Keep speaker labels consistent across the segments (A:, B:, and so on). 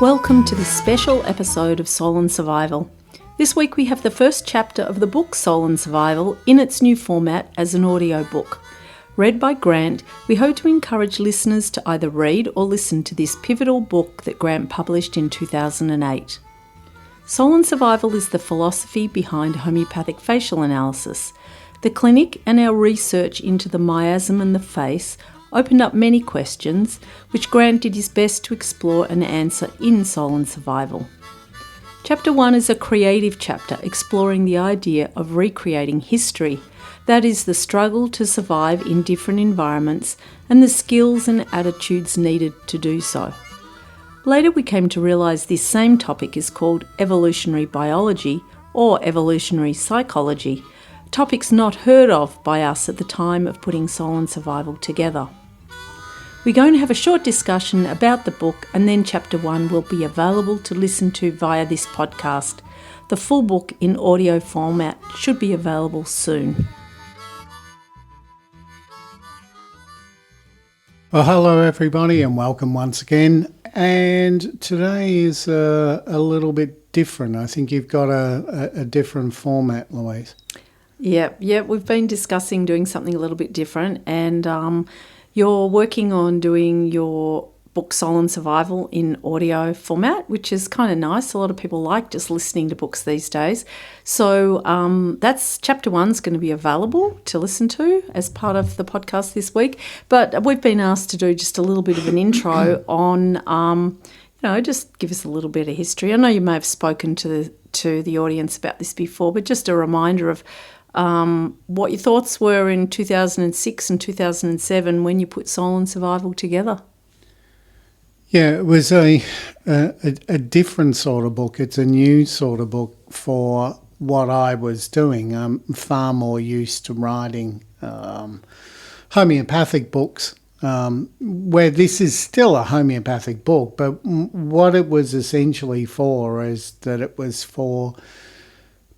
A: Welcome to this special episode of Soul and Survival. This week we have the first chapter of the book Soul and Survival in its new format as an audiobook. Read by Grant, we hope to encourage listeners to either read or listen to this pivotal book that Grant published in 2008. Soul and Survival is the philosophy behind homeopathic facial analysis. The clinic and our research into the miasm and the face opened up many questions, which Grant did his best to explore and answer in Soul and Survival. Chapter 1 is a creative chapter exploring the idea of recreating history, that is, the struggle to survive in different environments and the skills and attitudes needed to do so. Later we came to realise this same topic is called evolutionary biology or evolutionary psychology, topics not heard of by us at the time of putting Soul and Survival together. We're going to have a short discussion about the book, and then Chapter 1 will be available to listen to via this podcast. The full book in audio format should be available soon.
B: Well, hello everybody and welcome once again. And today is a little bit different. I think you've got a different format, Louise.
A: Yeah, we've been discussing doing something a little bit different, and you're working on doing your book Soul and Survival in audio format, which is kind of nice. A lot of people like just listening to books these days. So that's Chapter 1's going to be available to listen to as part of the podcast this week. But we've been asked to do just a little bit of an intro on, just give us a little bit of history. I know you may have spoken to the audience about this before, but just a reminder of what your thoughts were in 2006 and 2007 when you put Soul and Survival together.
B: Yeah, it was a different sort of book. It's a new sort of book for what I was doing. I'm far more used to writing homeopathic books, where this is still a homeopathic book, but what it was essentially for is that it was for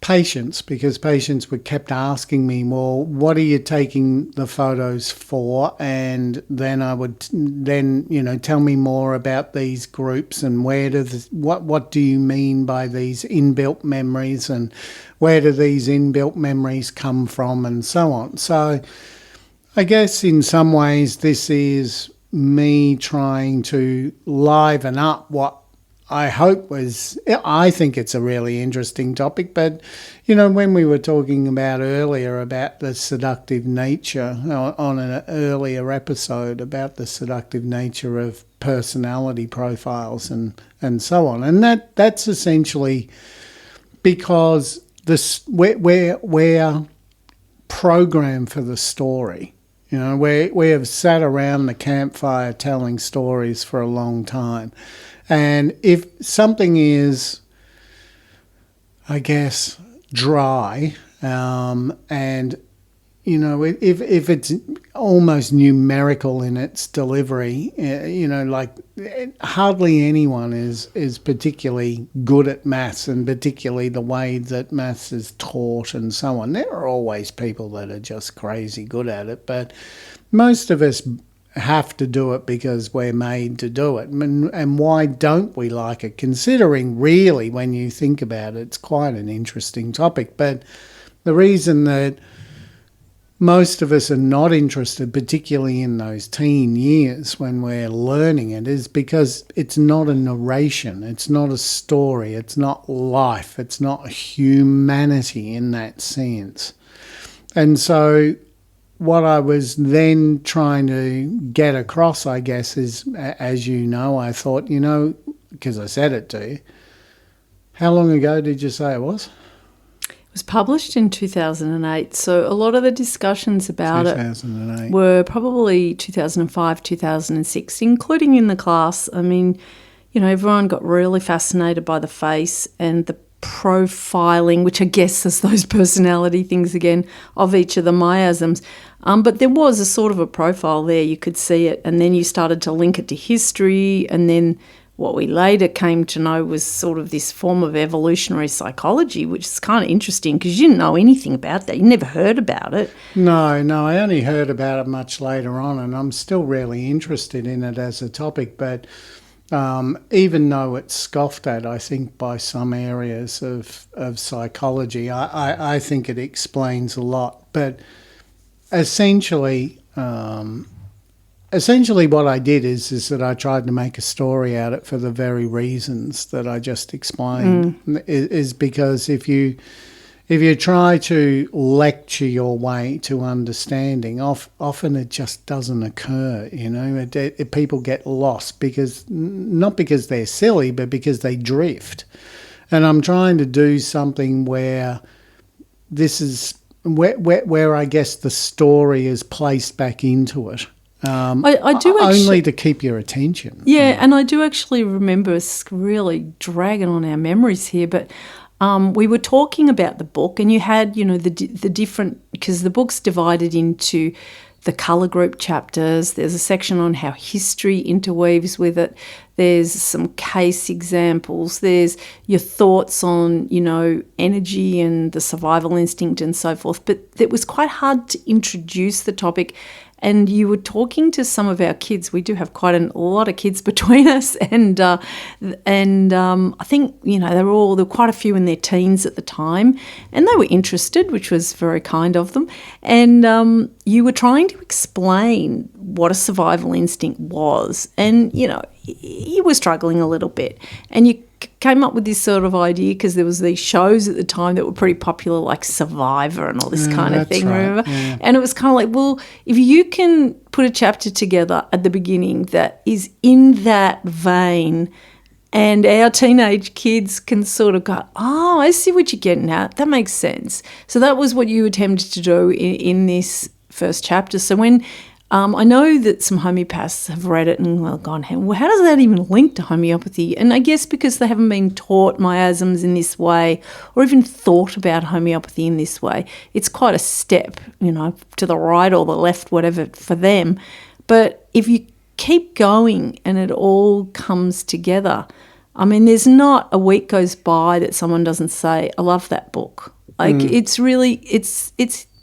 B: patients, because patients were kept asking me, well, what are you taking the photos for? And then I would tell me more about these groups and what do you mean by these inbuilt memories and where do these inbuilt memories come from and so on. So I guess in some ways this is me trying to liven up what I think it's a really interesting topic, but, when we were talking about earlier about the seductive nature, on an earlier episode about the seductive nature of personality profiles and so on, and that's essentially because we're programmed for the story. We have sat around the campfire telling stories for a long time. And if something is, I guess, dry, and, if it's almost numerical in its delivery, hardly anyone is particularly good at maths, and particularly the way that maths is taught and so on. There are always people that are just crazy good at it, but most of us have to do it because we're made to do it. And why don't we like it? Considering really, when you think about it, it's quite an interesting topic. But the reason that most of us are not interested, particularly in those teen years when we're learning it, is because it's not a narration, it's not a story, it's not life, it's not humanity in that sense. And so what I was then trying to get across, I guess, is, as you know, I thought, because I said it to you, how long ago did you say it was?
A: It was published in 2008, so a lot of the discussions about it were probably 2005, 2006, including in the class. I mean, everyone got really fascinated by the face and the profiling, which I guess is those personality things again, of each of the miasms. But there was a sort of a profile there, you could see it, and then you started to link it to history, and then what we later came to know was sort of this form of evolutionary psychology, which is kind of interesting because you didn't know anything about that. You never heard about it.
B: No, I only heard about it much later on, and I'm still really interested in it as a topic, but even though it's scoffed at, I think, by some areas of psychology. I think it explains a lot. But essentially, what I did is that I tried to make a story out of it for the very reasons that I just explained. Is because if you try to lecture your way to understanding, often it just doesn't occur. People get lost not because they're silly, but because they drift. And I'm trying to do something where this is where I guess the story is placed back into it.
A: I do actually,
B: only to keep your attention.
A: Yeah, and I do actually remember us really dragging on our memories here, but we were talking about the book, and you had, the different, because the book's divided into the colour group chapters. There's a section on how history interweaves with it. There's some case examples. There's your thoughts on, energy and the survival instinct and so forth. But it was quite hard to introduce the topic. And you were talking to some of our kids. We do have quite a lot of kids between us, and I think there were quite a few in their teens at the time, and they were interested, which was very kind of them. And you were trying to explain what a survival instinct was, and you were struggling a little bit, and you came up with this sort of idea because there was these shows at the time that were pretty popular, like Survivor and all this kind of thing,
B: right.
A: remember?
B: Yeah.
A: And it was kind of like, well, if you can put a chapter together at the beginning that is in that vein, and our teenage kids can sort of go, oh, I see what you're getting at. That makes sense. So that was what you attempted to do in this first chapter. So when I know that some homeopaths have read it and gone, well, how does that even link to homeopathy? And I guess because they haven't been taught miasms in this way or even thought about homeopathy in this way, it's quite a step, to the right or the left, whatever, for them. But if you keep going and it all comes together, there's not a week goes by that someone doesn't say, I love that book. It's really, it's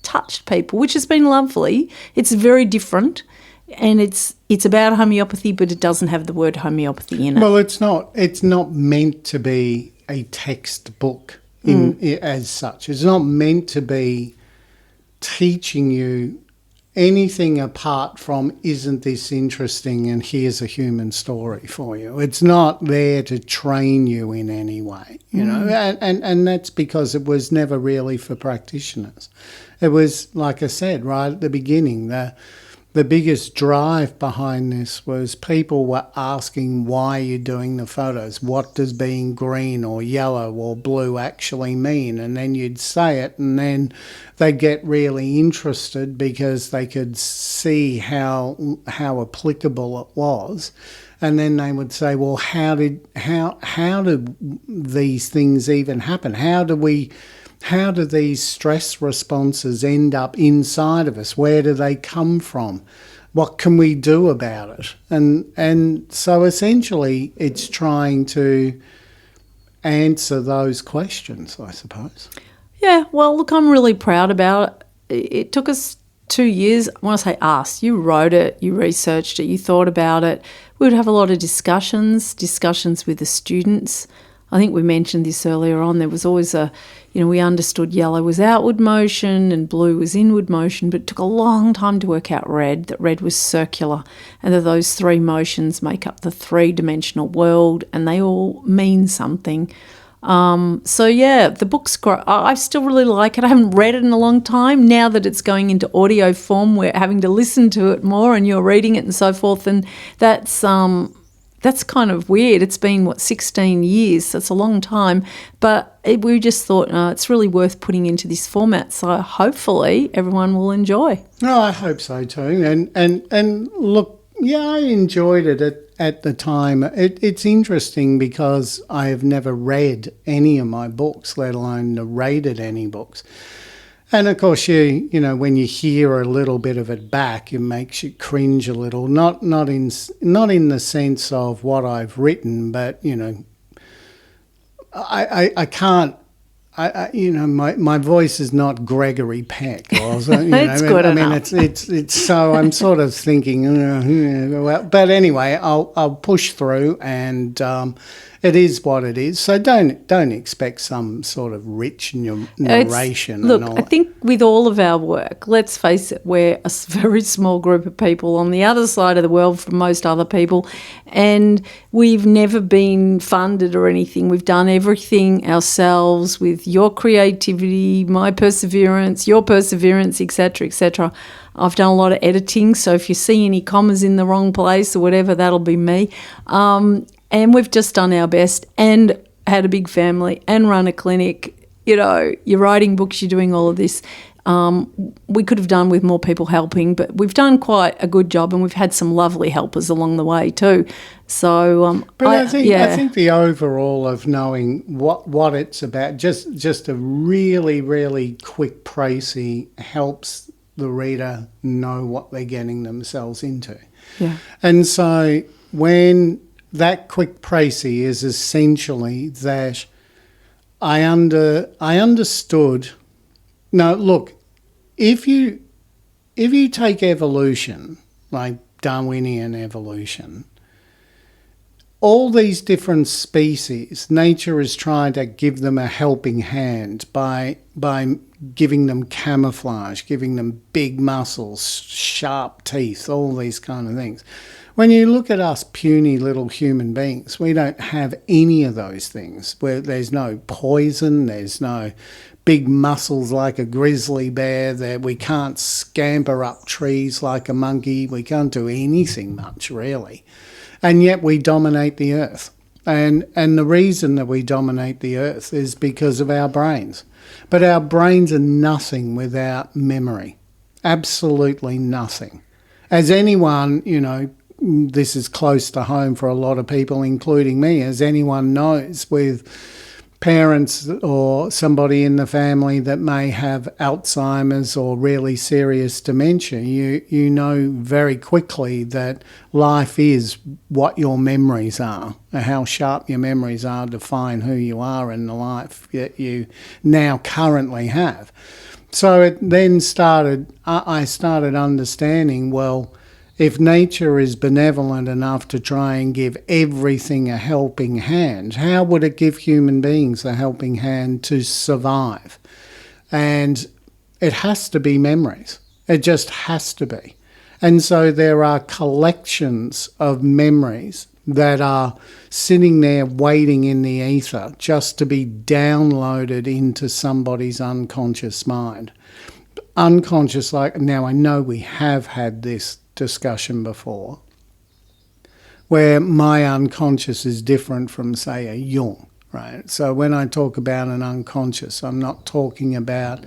A: touched people, which has been lovely. It's very different, and it's about homeopathy, but it doesn't have the word homeopathy in it.
B: Well, it's not meant to be a textbook as such. It's not meant to be teaching you anything apart from, isn't this interesting, and here's a human story for you. It's not there to train you in any way, and that's because it was never really for practitioners. It was, like I said, right at the beginning, the biggest drive behind this was people were asking, why you're doing the photos. What does being green or yellow or blue actually mean? And then you'd say it, and then they'd get really interested because they could see how applicable it was. And then they would say, well, how do these things even happen? How do these stress responses end up inside of us? Where do they come from? What can we do about it? And so essentially it's trying to answer those questions, I suppose. Yeah,
A: well, look, I'm really proud about it. It took us 2 years. When I say us, you wrote it, you researched it, you thought about it. We would have a lot of discussions with the students. I think we mentioned this earlier on. There was always we understood yellow was outward motion and blue was inward motion, but it took a long time to work out that red was circular, and that those three motions make up the three-dimensional world, and they all mean something. The book's great. I still really like it. I haven't read it in a long time. Now that it's going into audio form, we're having to listen to it more, and you're reading it and so forth, and that's kind of weird. It's been, 16 years? That's a long time. But we just thought, it's really worth putting into this format. So hopefully everyone will enjoy.
B: No, I hope so too. And look, yeah, I enjoyed it at the time. It's interesting because I have never read any of my books, let alone narrated any books. And of course, when you hear a little bit of it back, it makes you cringe a little. Not in the sense of what I've written, but I can't my voice is not Gregory Peck. Or,
A: It's good enough.
B: it's so I'm sort of thinking, well, but anyway, I'll push through, and it is what it is. So don't expect some sort of rich narration.
A: Look,
B: and all.
A: I think with all of our work, let's face it, we're a very small group of people on the other side of the world from most other people, and we've never been funded or anything. We've done everything ourselves with your creativity, my perseverance, your perseverance, etc., etc. I've done a lot of editing, so if you see any commas in the wrong place or whatever, that'll be me. And we've just done our best and had a big family and run a clinic. You're writing books, you're doing all of this. We could have done with more people helping, but we've done quite a good job, and we've had some lovely helpers along the way too. So,
B: I think the overall of knowing what it's about, just a really, really quick précis helps the reader know what they're getting themselves into.
A: Yeah.
B: And so when that quick précis is essentially that I understood. No, look, if you take evolution, like Darwinian evolution, all these different species, nature is trying to give them a helping hand by giving them camouflage, giving them big muscles, sharp teeth, all these kind of things. When you look at us puny little human beings, we don't have any of those things. Where there's no poison, there's no big muscles like a grizzly bear, that we can't scamper up trees like a monkey, we can't do anything much really. And yet we dominate the earth. And the reason that we dominate the earth is because of our brains. But our brains are nothing without memory. Absolutely nothing. As anyone, this is close to home for a lot of people, including me, as anyone knows, with parents or somebody in the family that may have Alzheimer's or really serious dementia, you know very quickly that life is what your memories are, how sharp your memories are define who you are in the life that you now currently have. So it then I started understanding, well, if nature is benevolent enough to try and give everything a helping hand, how would it give human beings a helping hand to survive? And it has to be memories. It just has to be. And so there are collections of memories that are sitting there waiting in the ether just to be downloaded into somebody's unconscious mind. Unconscious, now I know we have had this discussion before, where my unconscious is different from, say, a Jung, right? So when I talk about an unconscious, I'm not talking about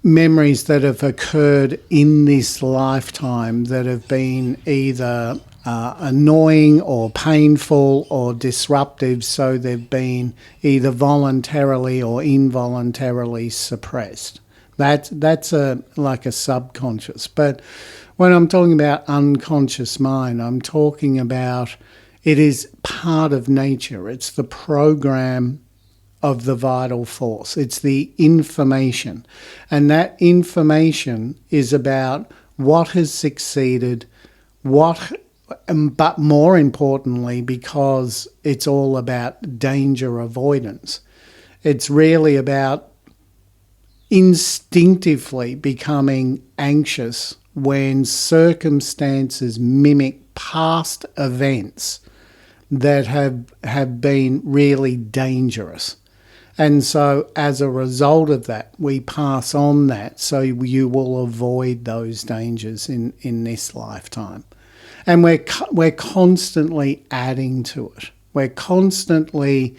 B: memories that have occurred in this lifetime that have been either annoying or painful or disruptive, so they've been either voluntarily or involuntarily suppressed. That's like a subconscious. But when I'm talking about unconscious mind, I'm talking about it is part of nature. It's the program of the vital force. It's the information. And that information is about what has succeeded, but more importantly, because it's all about danger avoidance. It's really about instinctively becoming anxious when circumstances mimic past events that have been really dangerous. And so as a result of that, we pass on that so you will avoid those dangers in this lifetime. And we're constantly adding to it. We're constantly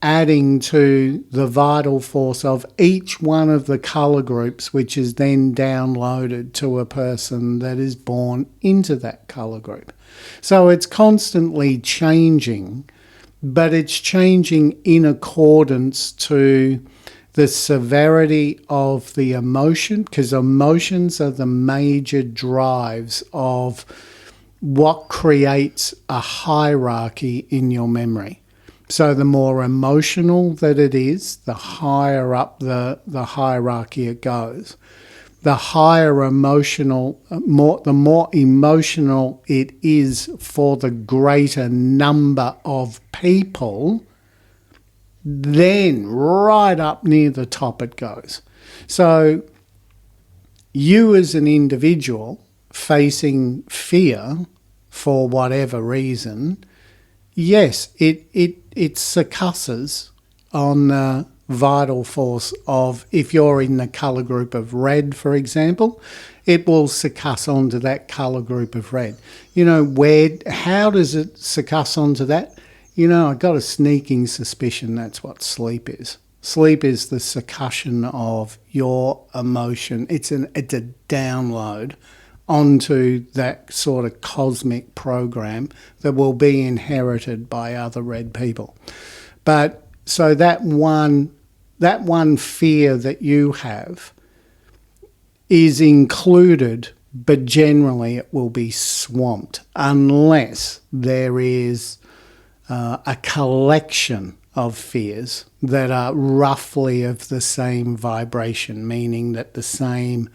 B: adding to the vital force of each one of the colour groups, which is then downloaded to a person that is born into that colour group. So it's constantly changing, but it's changing in accordance to the severity of the emotion, because emotions are the major drives of what creates a hierarchy in your memory. So the more emotional that it is, the higher up the hierarchy it goes. The higher emotional, the more emotional it is for the greater number of people, then right up near the top it goes. So you as an individual facing fear for whatever reason, yes, it succusses on the vital force of, if you're in the colour group of red, for example, it will succuss onto that colour group of red. You know, how does it succuss onto that? You know, I've got a sneaking suspicion that's what sleep is. Sleep is the succussion of your emotion. It's a download onto that sort of cosmic program that will be inherited by other red people. But so that one fear that you have is included, but generally it will be swamped unless there is a collection of fears that are roughly of the same vibration, meaning that the same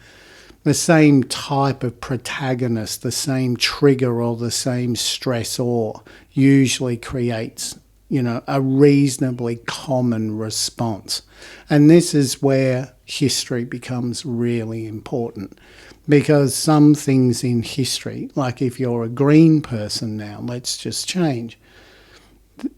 B: type of protagonist, the same trigger or the same stressor usually creates, you know, a reasonably common response. And this is where history becomes really important, because some things in history, like if you're a green person now, let's just change.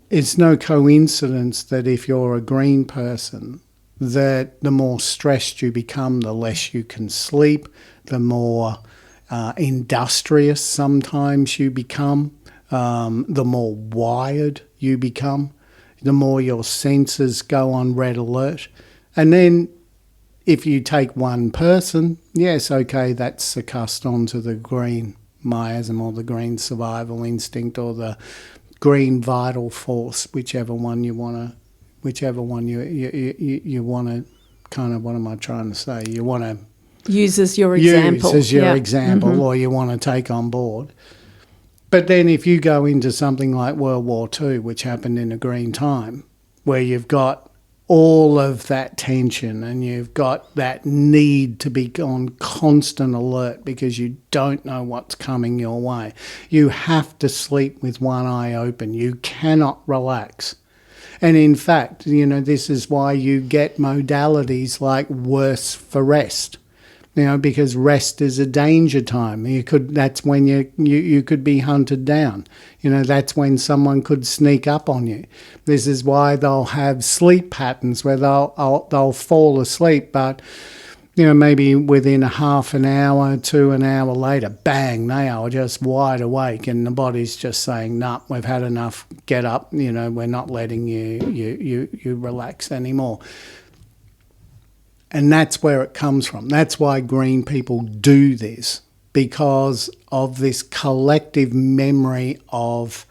B: It's no coincidence that if you're a green person, that the more stressed you become, the less you can sleep, the more industrious sometimes you become, the more wired you become, the more your senses go on red alert. And then if you take one person, yes, okay, that's succussed onto the green miasm or the green survival instinct or the green vital force, whichever one you want to kind of, what am I trying to say? You want to
A: use as your example.
B: Example, or you want to take on board. But then if you go into something like World War II, which happened in a green time, where you've got all of that tension and you've got that need to be on constant alert because you don't know what's coming your way. You have to sleep with one eye open. You cannot relax. And in fact, you know, this is why you get modalities like worse for rest. You know, because rest is a danger time. That's when you could be hunted down. You know, that's when someone could sneak up on you. This is why they'll have sleep patterns where they'll fall asleep, but you know, maybe within a half an hour to an hour later, bang, they are just wide awake, and the body's just saying, "Nah, we've had enough. Get up. You know, we're not letting you relax anymore." And that's where it comes from. That's why green people do this, because of this collective memory of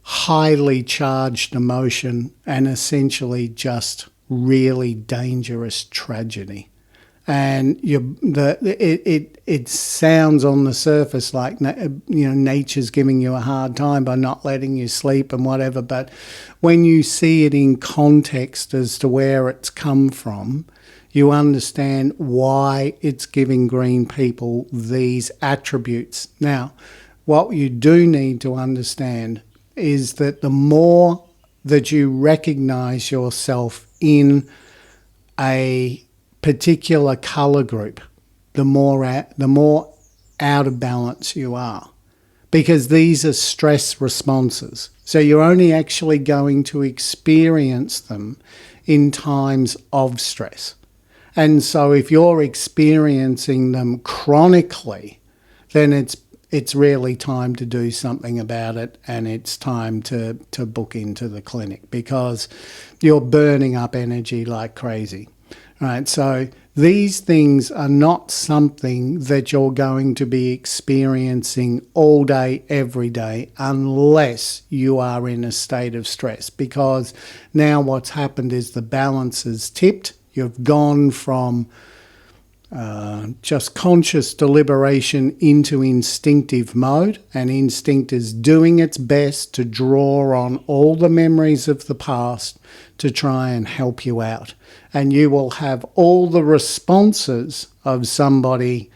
B: highly charged emotion and essentially just really dangerous tragedy. And it sounds on the surface like, you know, nature's giving you a hard time by not letting you sleep and whatever. But when you see it in context as to where it's come from, you understand why it's giving green people these attributes. Now, what you do need to understand is that the more that you recognise yourself in a particular colour group, the more out of balance you are, because these are stress responses. So you're only actually going to experience them in times of stress. And so if you're experiencing them chronically, then it's really time to do something about it, and it's time to book into the clinic, because you're burning up energy like crazy. Right? So these things are not something that you're going to be experiencing all day, every day, unless you are in a state of stress, because now what's happened is the balance is tipped. You've gone from just conscious deliberation into instinctive mode, and instinct is doing its best to draw on all the memories of the past to try and help you out. And you will have all the responses of somebody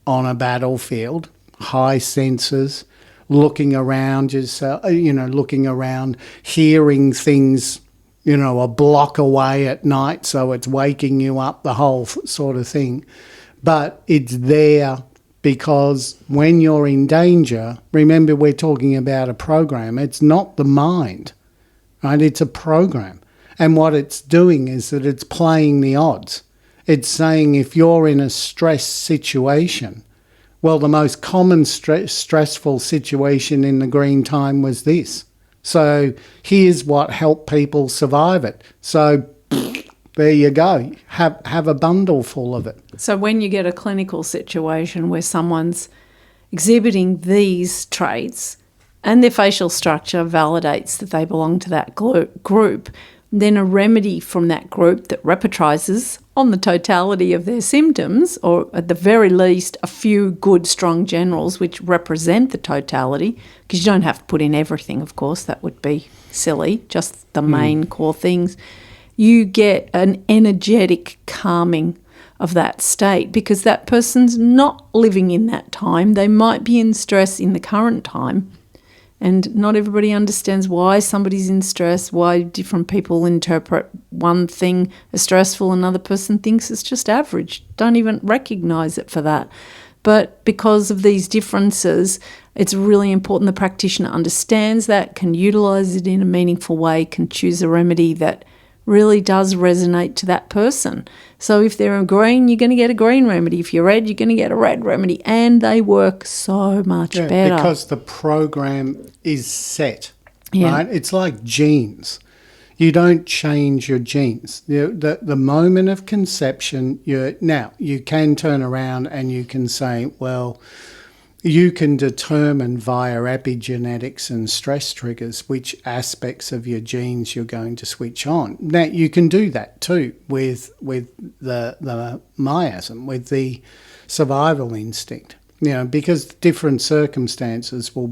B: on a battlefield, high senses, looking around yourself, looking around, hearing things, a block away at night, so it's waking you up, the whole sort of thing. But it's there because when you're in danger, remember we're talking about a program, it's not the mind, right? It's a program. And what it's doing is that it's playing the odds. It's saying if you're in a stress situation, well, the most common stressful situation in the green time was this. So here's what helped people survive it. So there you go. Have a bundle full of it.
A: So when you get a clinical situation where someone's exhibiting these traits and their facial structure validates that they belong to that group, then a remedy from that group that repertorises on the totality of their symptoms, or at the very least a few good, strong generals which represent the totality, because you don't have to put in everything, of course, that would be silly, just the main core things. You get an energetic calming of that state because that person's not living in that time. They might be in stress in the current time. And not everybody understands why somebody's in stress, why different people interpret one thing as stressful, another person thinks it's just average. Don't even recognise it for that. But because of these differences, it's really important the practitioner understands that, can utilise it in a meaningful way, can choose a remedy that really does resonate to that person. So if they're a green, you're going to get a green remedy. If you're red, you're going to get a red remedy. And they work so much better.
B: Because the program is set, right? It's like genes. You don't change your genes. The moment of conception, you can turn around and you can say, well, you can determine via epigenetics and stress triggers which aspects of your genes you're going to switch on. Now, you can do that too with the miasm, with the survival instinct, because different circumstances will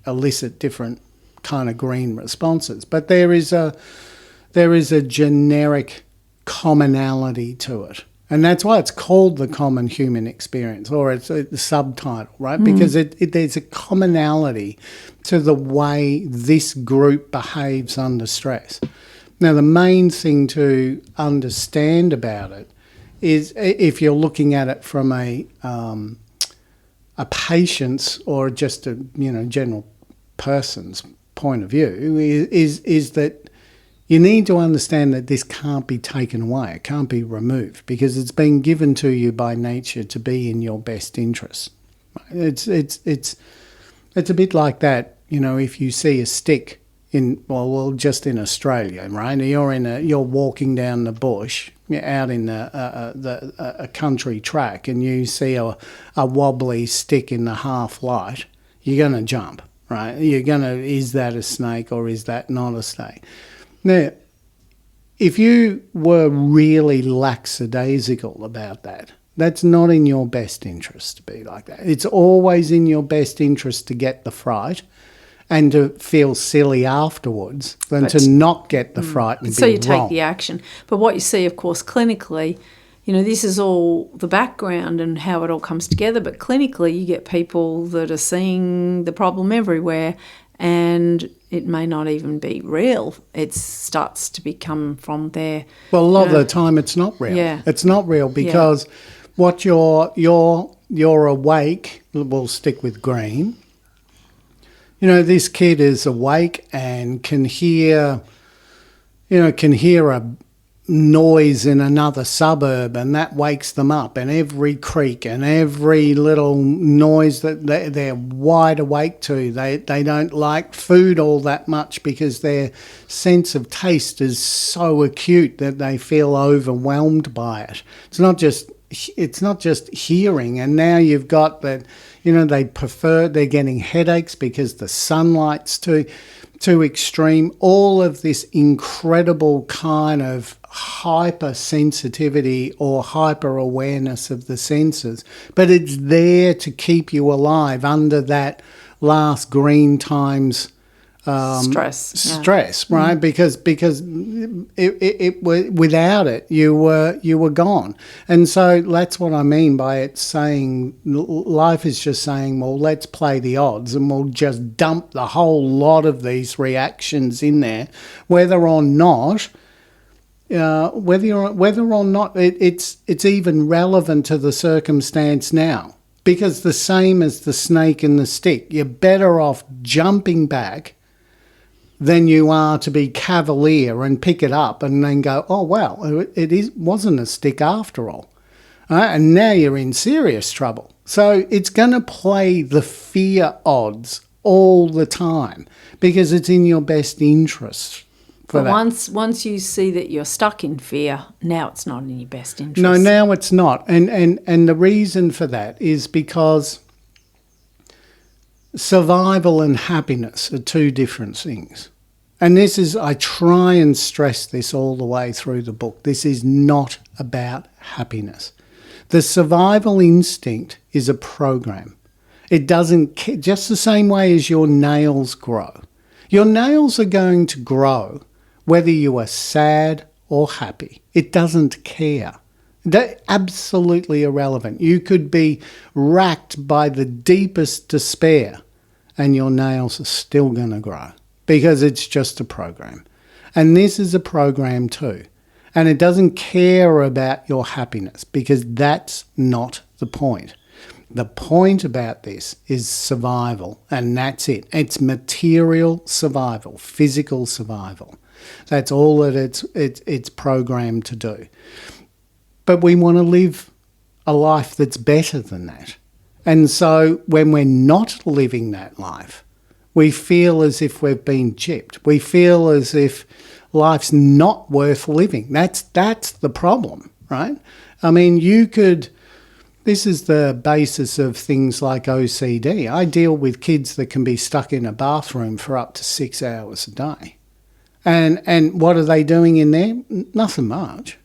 B: elicit different kind of green responses. But there is a generic commonality to it. And that's why it's called the common human experience, or it's the subtitle, right? Because there's a commonality to the way this group behaves under stress. Now, the main thing to understand about it is, if you're looking at it from a patient's or just a general person's point of view, is that you need to understand that this can't be taken away. It can't be removed because it's been given to you by nature to be in your best interest. It's a bit like that, if you see a stick just in Australia, right? You're walking down the bush out in a country track and you see a wobbly stick in the half light, you're going to jump, right? Is that a snake or is that not a snake? Now, if you were really lackadaisical about that, that's not in your best interest to be like that. It's always in your best interest to get the fright and to feel silly afterwards than to not get the fright and be wrong.
A: So you take the action. But what you see, of course, clinically, this is all the background and how it all comes together, but clinically you get people that are seeing the problem everywhere and it may not even be real. It starts to become from there.
B: Well, a lot of the time it's not real.
A: Yeah.
B: It's not real because what you're awake, we'll stick with green. This kid is awake and can hear a noise in another suburb, and that wakes them up, and every creak and every little noise that they're wide awake to. They don't like food all that much because their sense of taste is so acute that they feel overwhelmed by it. It's not just hearing, and now you've got that, they're getting headaches because the sunlight's too extreme. All of this incredible kind of hypersensitivity or hyper awareness of the senses, but it's there to keep you alive under that last green times stress, right? Because it without it you were gone. And so that's what I mean by it saying life is just saying, well, let's play the odds and we'll just dump the whole lot of these reactions in there, whether or not it's even relevant to the circumstance now. Because the same as the snake and the stick, you're better off jumping back than you are to be cavalier and pick it up and then go, oh, wow, wasn't a stick after all. And now you're in serious trouble. So it's going to play the fear odds all the time because it's in your best interest.
A: But once you see that you're stuck in fear, now it's not in your best interest.
B: No, now it's not. And the reason for that is because survival and happiness are two different things. And I try and stress this all the way through the book. This is not about happiness. The survival instinct is a program. It doesn't care, just the same way as your nails grow. Your nails are going to grow whether you are sad or happy. It doesn't care. They're absolutely irrelevant. You could be racked by the deepest despair and your nails are still going to grow because it's just a program. And this is a program too. And it doesn't care about your happiness because that's not the point. The point about this is survival, and that's it. It's material survival, physical survival. That's all that it's programmed to do. But we want to live a life that's better than that. And so when we're not living that life, we feel as if we've been gypped. We feel as if life's not worth living. That's the problem, right? I mean, this is the basis of things like OCD. I deal with kids that can be stuck in a bathroom for up to 6 hours a day. And what are they doing in there? Nothing much,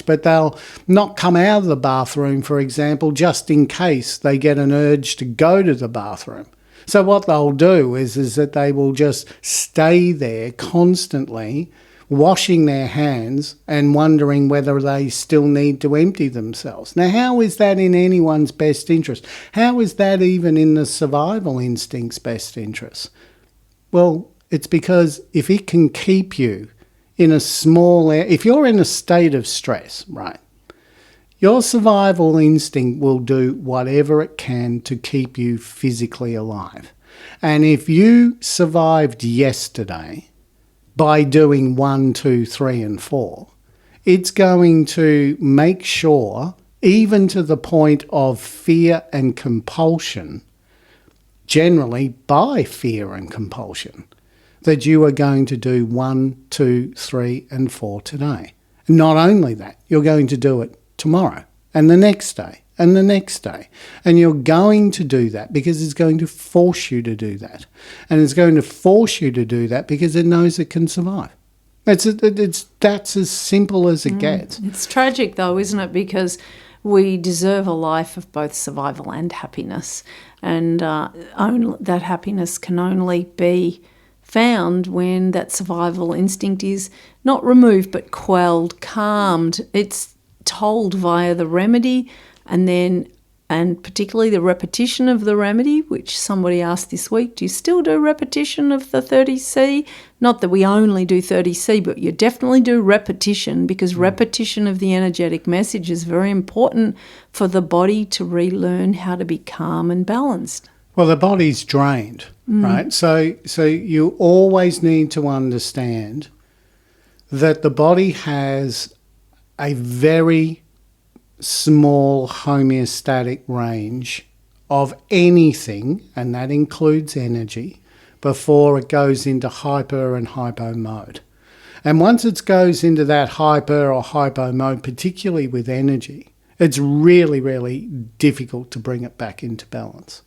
B: but they'll not come out of the bathroom, for example, just in case they get an urge to go to the bathroom. So what they'll do is that they will just stay there constantly, washing their hands and wondering whether they still need to empty themselves. Now, how is that in anyone's best interest? How is that even in the survival instinct's best interest? Well, it's because if it can keep you in a small area, if you're in a state of stress, right, your survival instinct will do whatever it can to keep you physically alive. And if you survived yesterday by doing 1, 2, 3, and 4, it's going to make sure, even to the point of fear and compulsion, generally by fear and compulsion, that you are going to do 1, 2, 3, and 4 today. Not only that, you're going to do it tomorrow and the next day and the next day. And you're going to do that because it's going to force you to do that. And it's going to force you to do that because it knows it can survive. That's as simple as it gets.
A: It's tragic though, isn't it? Because we deserve a life of both survival and happiness. And that happiness can only be found when that survival instinct is not removed but quelled, calmed. It's told via the remedy and particularly the repetition of the remedy, which somebody asked this week, do you still do repetition of the 30C? Not that we only do 30C, but you definitely do repetition because repetition of the energetic message is very important for the body to relearn how to be calm and balanced.
B: Well, the body's drained, right? So you always need to understand that the body has a very small homeostatic range of anything, and that includes energy, before it goes into hyper and hypo mode. And once it goes into that hyper or hypo mode, particularly with energy, it's really, really difficult to bring it back into balance.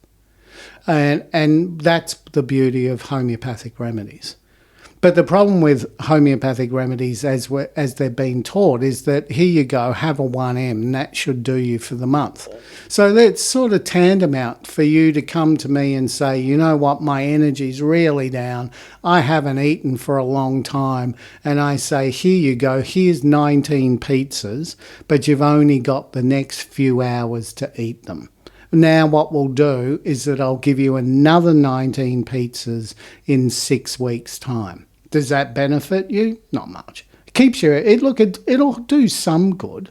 B: And that's the beauty of homeopathic remedies. But the problem with homeopathic remedies as they're being taught is that here you go, have a 1M and that should do you for the month. So that's sort of tantamount for you to come to me and say, you know what, my energy's really down. I haven't eaten for a long time. And I say, here you go, here's 19 pizzas, but you've only got the next few hours to eat them. Now what we'll do is that I'll give you another 19 pizzas in 6 weeks' time. Does that benefit you? Not much. It keeps you, it'll do some good.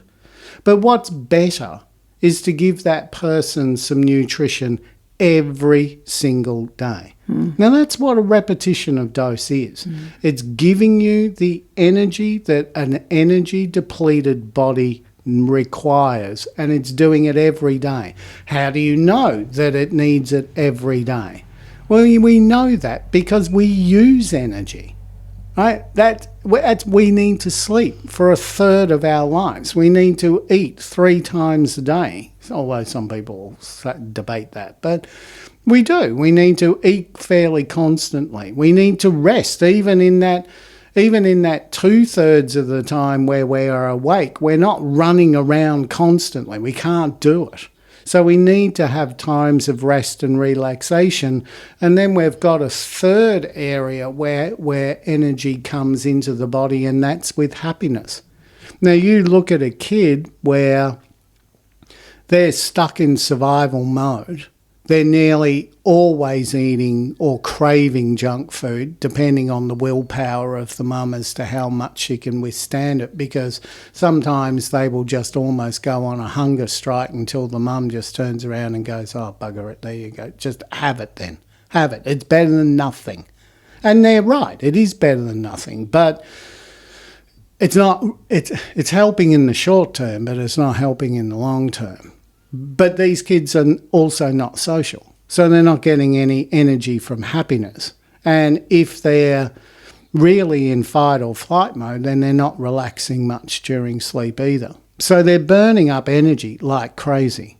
B: But what's better is to give that person some nutrition every single day. Now that's what a repetition of dose is. It's giving you the energy that an energy depleted body requires, and it's doing it every day. How do you know that it needs it every day? Well, we know that because we use energy, right? We need to sleep for a third of our lives. We need to eat 3 times a day, although some people debate that, but we do. We need to eat fairly constantly. We need to rest, even in that 2/3 of the time where we are awake. We're not running around constantly. We can't do it. So we need to have times of rest and relaxation. And then we've got a third area where energy comes into the body, and that's with happiness. Now you look at a kid where they're stuck in survival mode. They're nearly always eating or craving junk food, depending on the willpower of the mum as to how much she can withstand it, because sometimes they will just almost go on a hunger strike until the mum just turns around and goes, oh, bugger it, there you go. Just have it then. Have it. It's better than nothing. And they're right. It is better than nothing. But it's helping in the short term, but it's not helping in the long term. But these kids are also not social, so they're not getting any energy from happiness. And if they're really in fight or flight mode, then they're not relaxing much during sleep either. So they're burning up energy like crazy.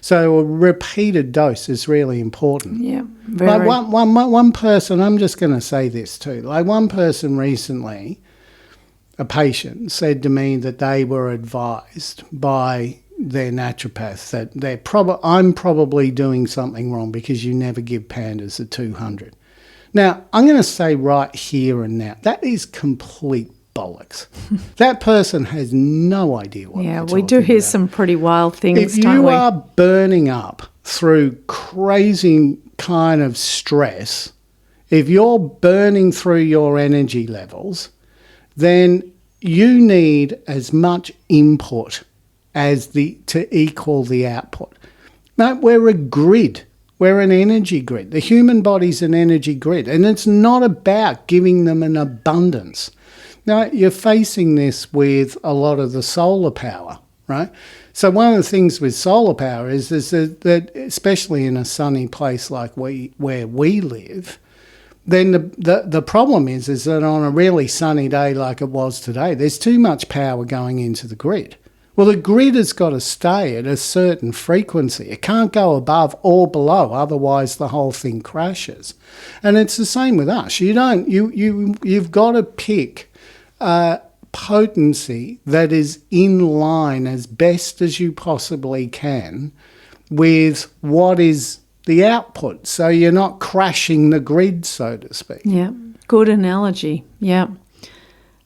B: So a repeated dose is really important.
A: Yeah, very.
B: Like one person, I'm just going to say this too. Like one person recently, a patient, said to me that they were advised by their naturopath that I'm probably doing something wrong because you never give pandas a 200. Now, I'm going to say right here and now, that is complete bollocks. That person has no idea what they're talking
A: we do hear
B: about.
A: some pretty wild things,
B: If
A: don't
B: you
A: we?
B: are burning up through crazy kind of stress, if you're burning through your energy levels, then you need as much input as to equal the output. No, we're a grid. We're an energy grid. The human body's an energy grid, and it's not about giving them an abundance. Now, you're facing this with a lot of the solar power, right? So one of the things with solar power is that especially in a sunny place like where we live, then the problem is that on a really sunny day like it was today, there's too much power going into the grid. Well, the grid has got to stay at a certain frequency. It can't go above or below, otherwise the whole thing crashes. And it's the same with us. You've got to pick potency that is in line as best as you possibly can with what is the output, so you're not crashing the grid, so to speak.
A: Yeah, good analogy. Yeah.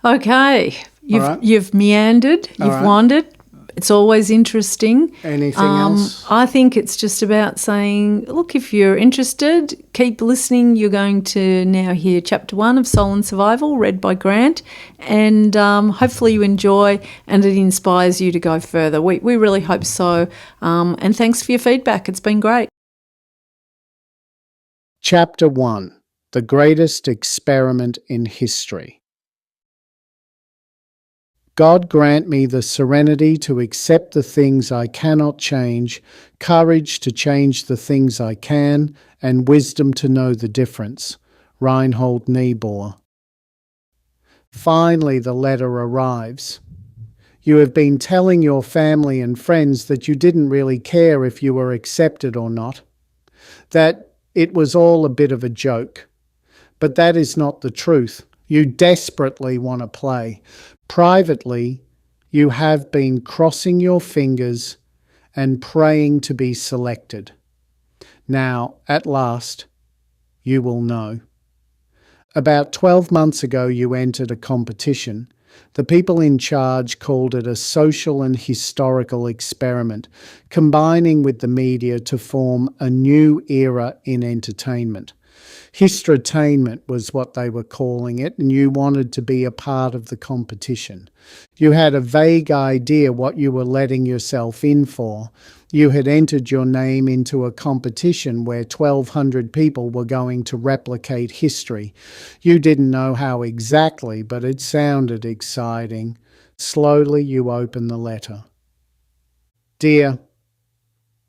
A: Okay, you've meandered, you've wandered. It's always interesting.
B: Anything else?
A: I think it's just about saying, look, if you're interested, keep listening. You're going to now hear Chapter 1 of Soul and Survival, read by Grant, and hopefully you enjoy and it inspires you to go further. We really hope so, and thanks for your feedback. It's been great.
B: Chapter 1, The Greatest Experiment in History. God grant me the serenity to accept the things I cannot change, courage to change the things I can, and wisdom to know the difference. Reinhold Niebuhr. Finally, the letter arrives. You have been telling your family and friends that you didn't really care if you were accepted or not, that it was all a bit of a joke. But that is not the truth. You desperately want to play. Privately, you have been crossing your fingers and praying to be selected. Now, at last, you will know. About 12 months ago, you entered a competition. The people in charge called it a social and historical experiment, combining with the media to form a new era in entertainment. Histratainment was what they were calling it, and you wanted to be a part of the competition. You had a vague idea what you were letting yourself in for. You had entered your name into a competition where 1,200 people were going to replicate history. You didn't know how exactly, but it sounded exciting. Slowly you opened the letter. Dear,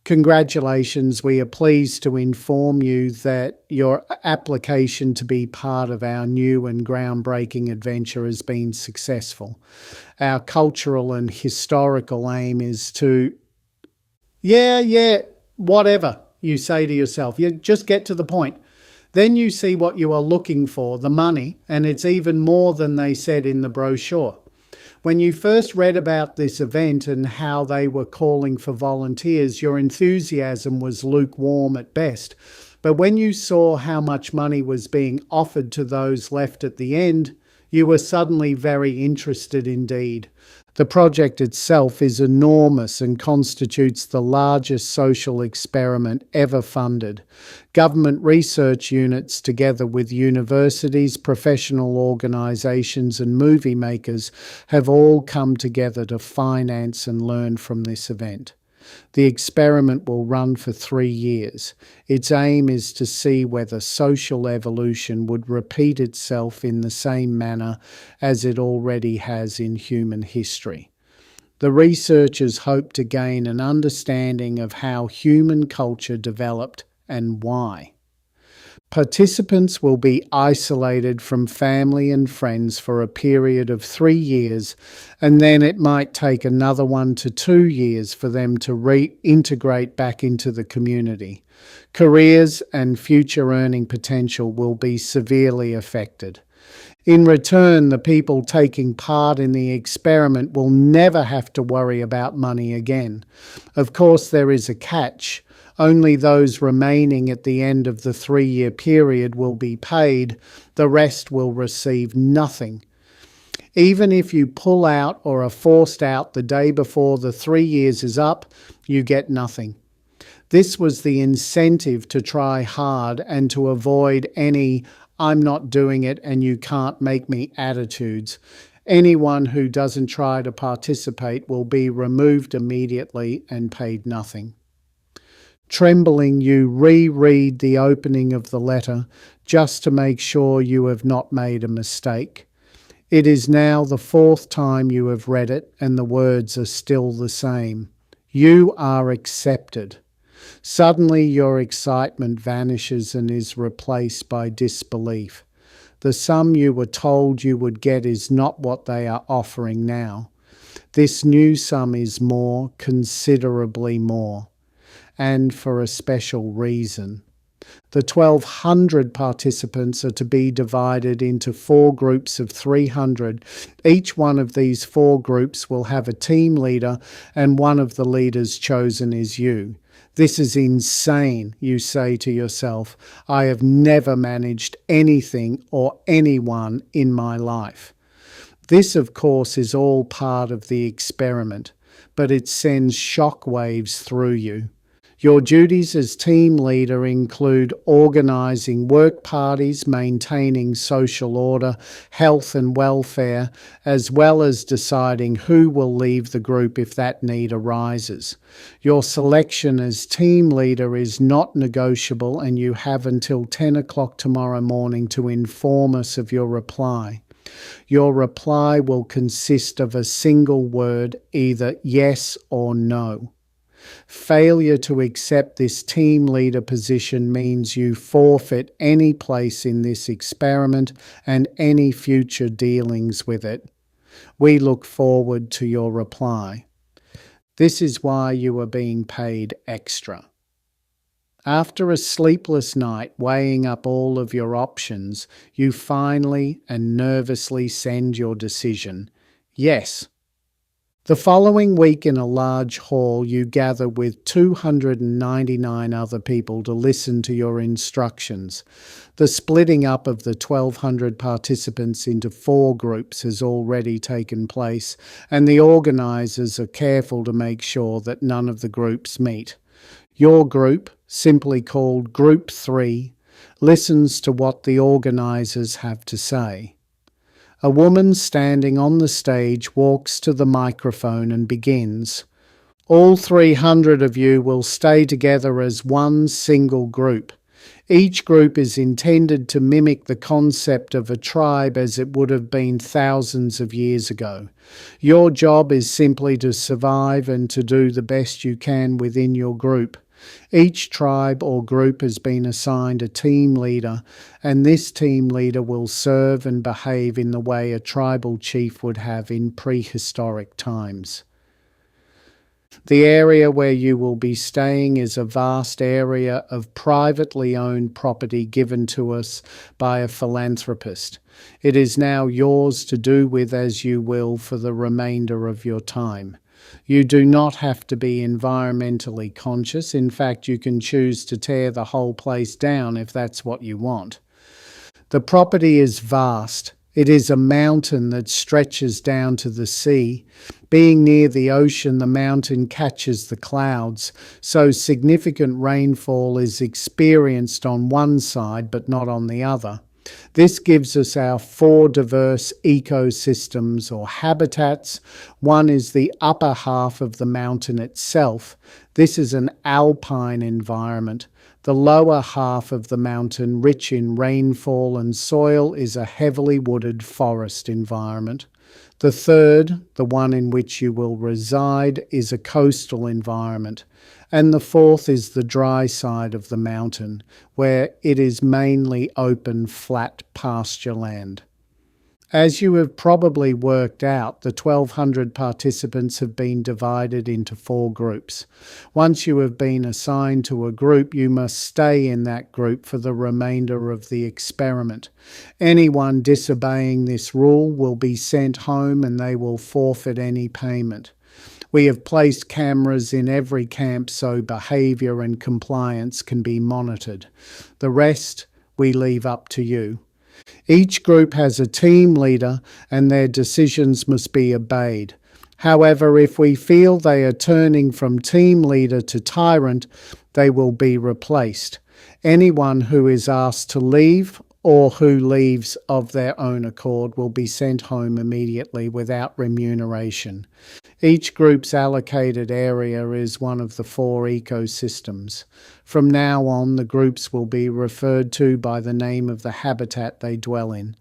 B: congratulations. We are pleased to inform you that your application to be part of our new and groundbreaking adventure has been successful. Our cultural and historical aim is to... Yeah, whatever, you say to yourself. You just get to the point. Then you see what you are looking for, the money, and it's even more than they said in the brochure. When you first read about this event and how they were calling for volunteers, your enthusiasm was lukewarm at best. But when you saw how much money was being offered to those left at the end, you were suddenly very interested indeed. The project itself is enormous and constitutes the largest social experiment ever funded. Government research units, together with universities, professional organisations and movie makers, have all come together to finance and learn from this event. The experiment will run for 3 years. Its aim is to see whether social evolution would repeat itself in the same manner as it already has in human history. The researchers hope to gain an understanding of how human culture developed and why. Participants will be isolated from family and friends for a period of 3 years, and then it might take another 1 to 2 years for them to reintegrate back into the community. Careers and future earning potential will be severely affected. In return, the people taking part in the experiment will never have to worry about money again. Of course, there is a catch. Only those remaining at the end of the 3-year period will be paid. The rest will receive nothing. Even if you pull out or are forced out the day before the 3 years is up, you get nothing. This was the incentive to try hard and to avoid any "I'm not doing it and you can't make me" attitudes. Anyone who doesn't try to participate will be removed immediately and paid nothing. Trembling, you reread the opening of the letter just to make sure you have not made a mistake. It is now the 4th time you have read it, and the words are still the same. You are accepted. Suddenly your excitement vanishes and is replaced by disbelief. The sum you were told you would get is not what they are offering now. This new sum is more, considerably more, and for a special reason. The 1,200 participants are to be divided into 4 groups of 300. Each one of these 4 groups will have a team leader, and one of the leaders chosen is you. This is insane, you say to yourself. I have never managed anything or anyone in my life. This, of course, is all part of the experiment, but it sends shock waves through you. Your duties as team leader include organising work parties, maintaining social order, health and welfare, as well as deciding who will leave the group if that need arises. Your selection as team leader is not negotiable, and you have until 10 o'clock tomorrow morning to inform us of your reply. Your reply will consist of a single word, either yes or no. Failure to accept this team leader position means you forfeit any place in this experiment and any future dealings with it. We look forward to your reply. This is why you are being paid extra. After a sleepless night weighing up all of your options, you finally and nervously send your decision. Yes. The following week in a large hall, you gather with 299 other people to listen to your instructions. The splitting up of the 1,200 participants into 4 groups has already taken place, and the organisers are careful to make sure that none of the groups meet. Your group, simply called Group 3, listens to what the organisers have to say. A woman standing on the stage walks to the microphone and begins. All 300 of you will stay together as one single group. Each group is intended to mimic the concept of a tribe as it would have been thousands of years ago. Your job is simply to survive and to do the best you can within your group. Each tribe or group has been assigned a team leader, and this team leader will serve and behave in the way a tribal chief would have in prehistoric times. The area where you will be staying is a vast area of privately owned property given to us by a philanthropist. It is now yours to do with as you will for the remainder of your time. You do not have to be environmentally conscious. In fact, you can choose to tear the whole place down if that's what you want. The property is vast. It is a mountain that stretches down to the sea. Being near the ocean, the mountain catches the clouds, so significant rainfall is experienced on one side but not on the other. This gives us our 4 diverse ecosystems or habitats. One is the upper half of the mountain itself. This is an alpine environment. The lower half of the mountain, rich in rainfall and soil, is a heavily wooded forest environment. The third, the one in which you will reside, is a coastal environment. And the fourth is the dry side of the mountain, where it is mainly open, flat pasture land. As you have probably worked out, the 1,200 participants have been divided into 4 groups. Once you have been assigned to a group, you must stay in that group for the remainder of the experiment. Anyone disobeying this rule will be sent home and they will forfeit any payment. We have placed cameras in every camp so behaviour and compliance can be monitored. The rest we leave up to you. Each group has a team leader and their decisions must be obeyed. However, if we feel they are turning from team leader to tyrant, they will be replaced. Anyone who is asked to leave or who leaves of their own accord will be sent home immediately without remuneration. Each group's allocated area is one of the 4 ecosystems. From now on, the groups will be referred to by the name of the habitat they dwell in.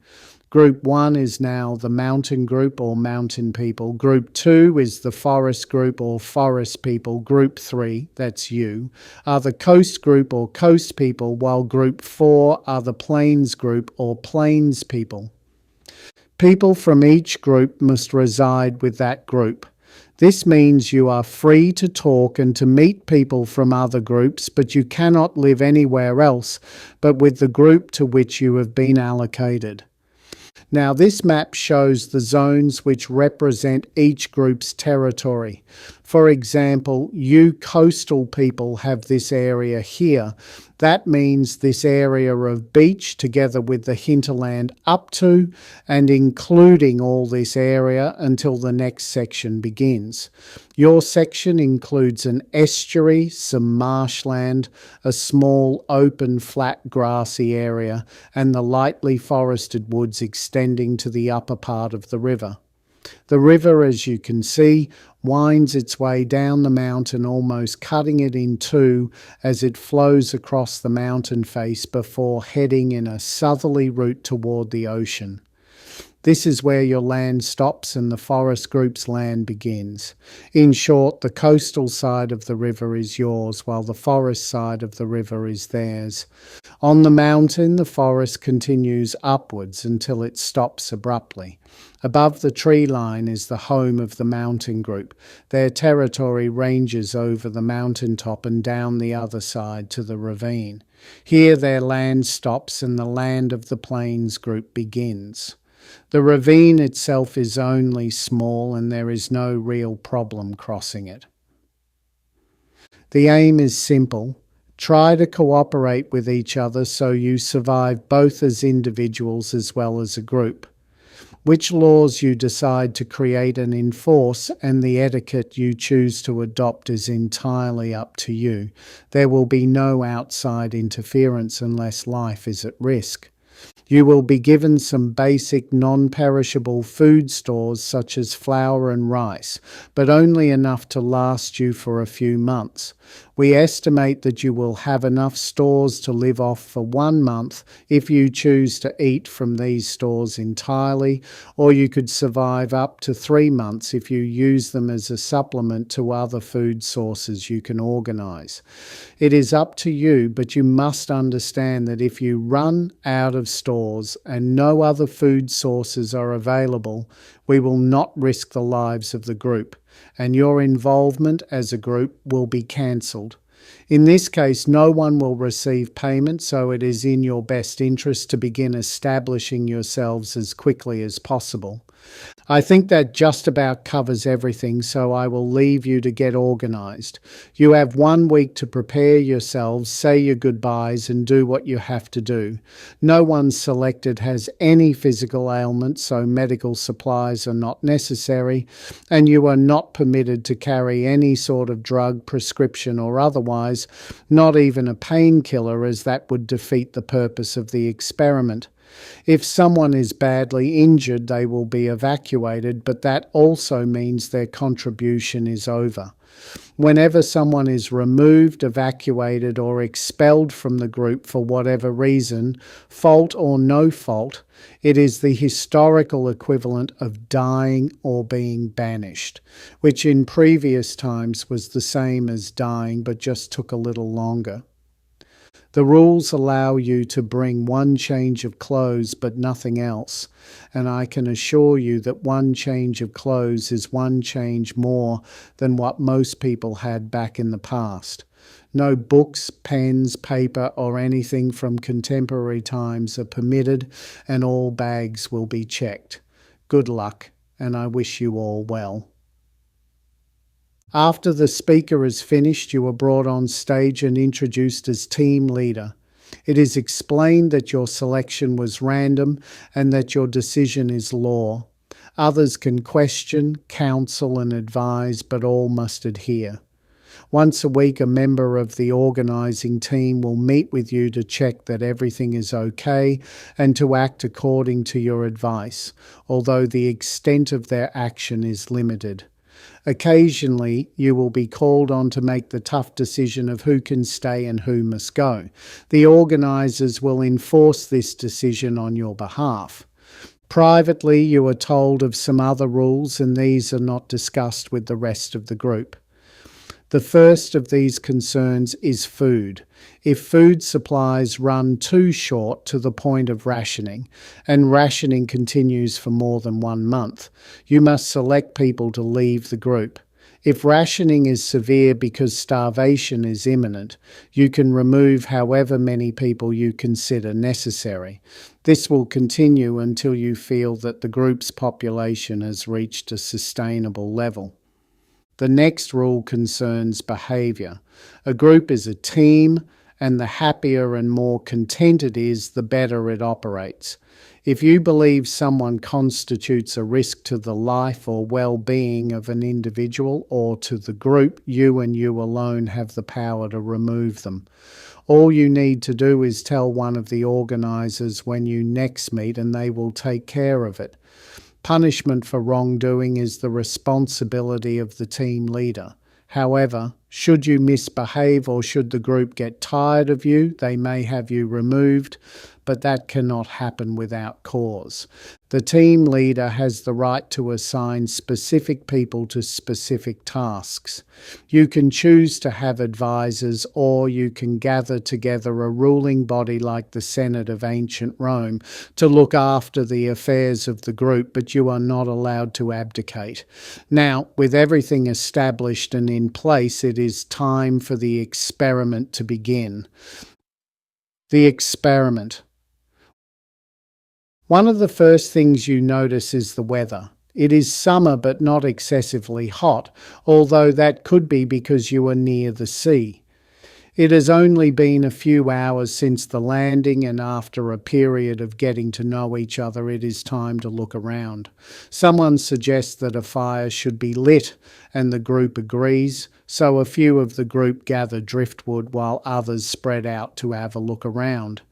B: Group 1 is now the mountain group or mountain people. Group 2 is the forest group or forest people. Group 3, that's you, are the coast group or coast people, while Group 4 are the plains group or plains people. People from each group must reside with that group. This means you are free to talk and to meet people from other groups, but you cannot live anywhere else but with the group to which you have been allocated. Now, this map shows the zones which represent each group's territory. For example, you coastal people have this area here. That means this area of beach together with the hinterland up to and including all this area until the next section begins. Your section includes an estuary, some marshland, a small open flat grassy area and the lightly forested woods extending to the upper part of the river. The river, as you can see, winds its way down the mountain, almost cutting it in two as it flows across the mountain face before heading in a southerly route toward the ocean. This is where your land stops and the forest group's land begins. In short, the coastal side of the river is yours, while the forest side of the river is theirs. On the mountain, the forest continues upwards until it stops abruptly. Above the tree line is the home of the mountain group. Their territory ranges over the mountaintop and down the other side to the ravine. Here their land stops and the land of the plains group begins. The ravine itself is only small and there is no real problem crossing it. The aim is simple. Try to cooperate with each other so you survive both as individuals as well as a group. Which laws you decide to create and enforce and the etiquette you choose to adopt is entirely up to you. There will be no outside interference unless life is at risk. You will be given some basic non-perishable food stores such as flour and rice, but only enough to last you for a few months. We estimate that you will have enough stores to live off for 1 month if you choose to eat from these stores entirely, or you could survive up to 3 months if you use them as a supplement to other food sources you can organise. It is up to you, but you must understand that if you run out of stores and no other food sources are available, we will not risk the lives of the group, and your involvement as a group will be cancelled. In this case, no one will receive payment, so it is in your best interest to begin establishing yourselves as quickly as possible. I think that just about covers everything, so I will leave you to get organised. You have 1 week to prepare yourselves, say your goodbyes and do what you have to do. No one selected has any physical ailment, so medical supplies are not necessary, and you are not permitted to carry any sort of drug, prescription or otherwise, not even a painkiller, as that would defeat the purpose of the experiment. If someone is badly injured, they will be evacuated, but that also means their contribution is over. Whenever someone is removed, evacuated, or expelled from the group for whatever reason, fault or no fault, it is the historical equivalent of dying or being banished, which in previous times was the same as dying but just took a little longer. The rules allow you to bring 1 change of clothes but nothing else, and I can assure you that 1 change of clothes is 1 change more than what most people had back in the past. No books, pens, paper or anything from contemporary times are permitted, and all bags will be checked. Good luck, and I wish you all well. After the speaker is finished, you are brought on stage and introduced as team leader. It is explained that your selection was random and that your decision is law. Others can question, counsel and advise, but all must adhere. Once a week, a member of the organising team will meet with you to check that everything is okay and to act according to your advice, although the extent of their action is limited. Occasionally, you will be called on to make the tough decision of who can stay and who must go. The organisers will enforce this decision on your behalf. Privately, you are told of some other rules, and these are not discussed with the rest of the group. The first of these concerns is food. If food supplies run too short to the point of rationing, and rationing continues for more than 1 month, you must select people to leave the group. If rationing is severe because starvation is imminent, you can remove however many people you consider necessary. This will continue until you feel that the group's population has reached a sustainable level. The next rule concerns behaviour. A group is a team, and the happier and more content it is, the better it operates. If you believe someone constitutes a risk to the life or well-being of an individual or to the group, you and you alone have the power to remove them. All you need to do is tell one of the organisers when you next meet, and they will take care of it. Punishment for wrongdoing is the responsibility of the team leader. However, should you misbehave or should the group get tired of you, they may have you removed, but that cannot happen without cause. The team leader has the right to assign specific people to specific tasks. You can choose to have advisors, or you can gather together a ruling body like the Senate of ancient Rome to look after the affairs of the group, but you are not allowed to abdicate. Now, with everything established and in place, it is time for the experiment to begin. The experiment. One of the first things you notice is the weather. It is summer but not excessively hot, although that could be because you are near the sea. It has only been a few hours since the landing, and after a period of getting to know each other, it is time to look around. Someone suggests that a fire should be lit, and the group agrees, so a few of the group gather driftwood while others spread out to have a look around.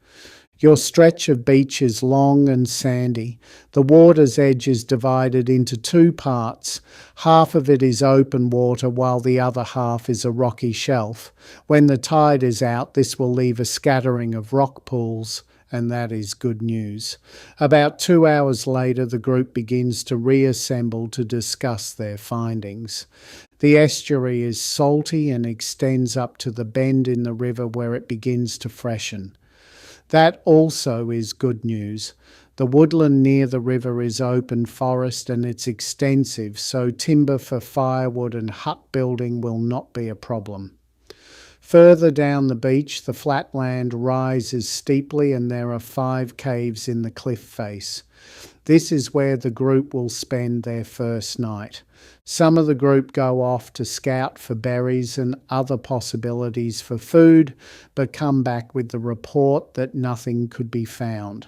B: Your stretch of beach is long and sandy. The water's edge is divided into two parts. Half of it is open water while the other half is a rocky shelf. When the tide is out, this will leave a scattering of rock pools, and that is good news. About 2 hours later, the group begins to reassemble to discuss their findings. The estuary is salty and extends up to the bend in the river where it begins to freshen. That also is good news. The woodland near the river is open forest and it's extensive, so timber for firewood and hut building will not be a problem. Further down the beach, the flat land rises steeply and there are 5 caves in the cliff face. This is where the group will spend their first night. Some of the group go off to scout for berries and other possibilities for food, but come back with the report that nothing could be found.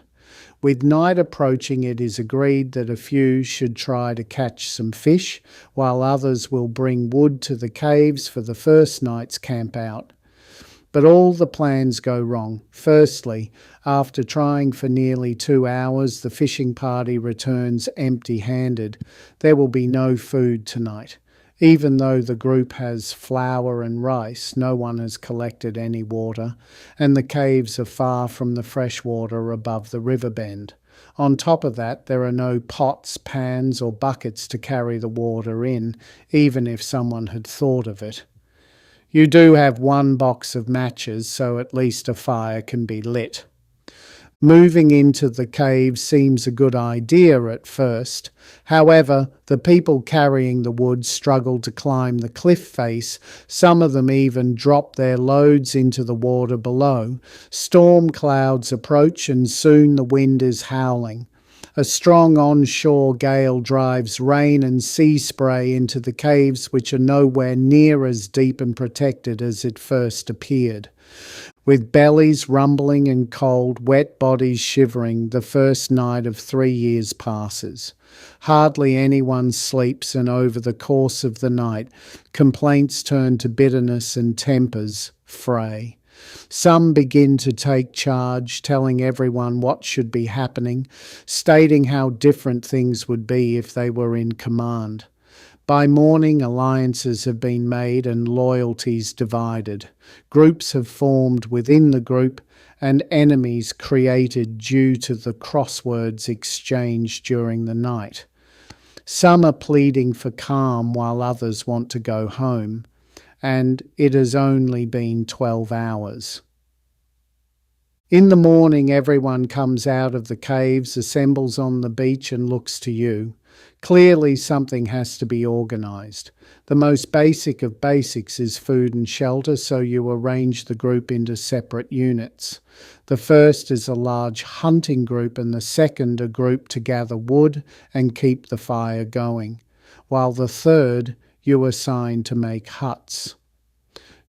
B: With night approaching, it is agreed that a few should try to catch some fish, while others will bring wood to the caves for the first night's camp out. But all the plans go wrong. Firstly, after trying for nearly 2 hours, the fishing party returns empty-handed. There will be no food tonight. Even though the group has flour and rice, no one has collected any water, and the caves are far from the fresh water above the river bend. On top of that, there are no pots, pans, or buckets to carry the water in, even if someone had thought of it. You do have 1 box of matches, so at least a fire can be lit. Moving into the cave seems a good idea at first. However, the people carrying the wood struggle to climb the cliff face. Some of them even drop their loads into the water below. Storm clouds approach and soon the wind is howling. A strong onshore gale drives rain and sea spray into the caves, which are nowhere near as deep and protected as it first appeared. With bellies rumbling and cold, wet bodies shivering, the first night of 3 years passes. Hardly anyone sleeps, and over the course of the night, complaints turn to bitterness and tempers fray. Some begin to take charge, telling everyone what should be happening, stating how different things would be if they were in command. By morning, alliances have been made and loyalties divided. Groups have formed within the group and enemies created due to the crosswords exchanged during the night. Some are pleading for calm while others want to go home, and it has only been 12 hours. In the morning, everyone comes out of the caves, assembles on the beach and looks to you. Clearly, something has to be organised. The most basic of basics is food and shelter, so you arrange the group into separate units. The first is a large hunting group and the second a group to gather wood and keep the fire going, while the third you assign to make huts.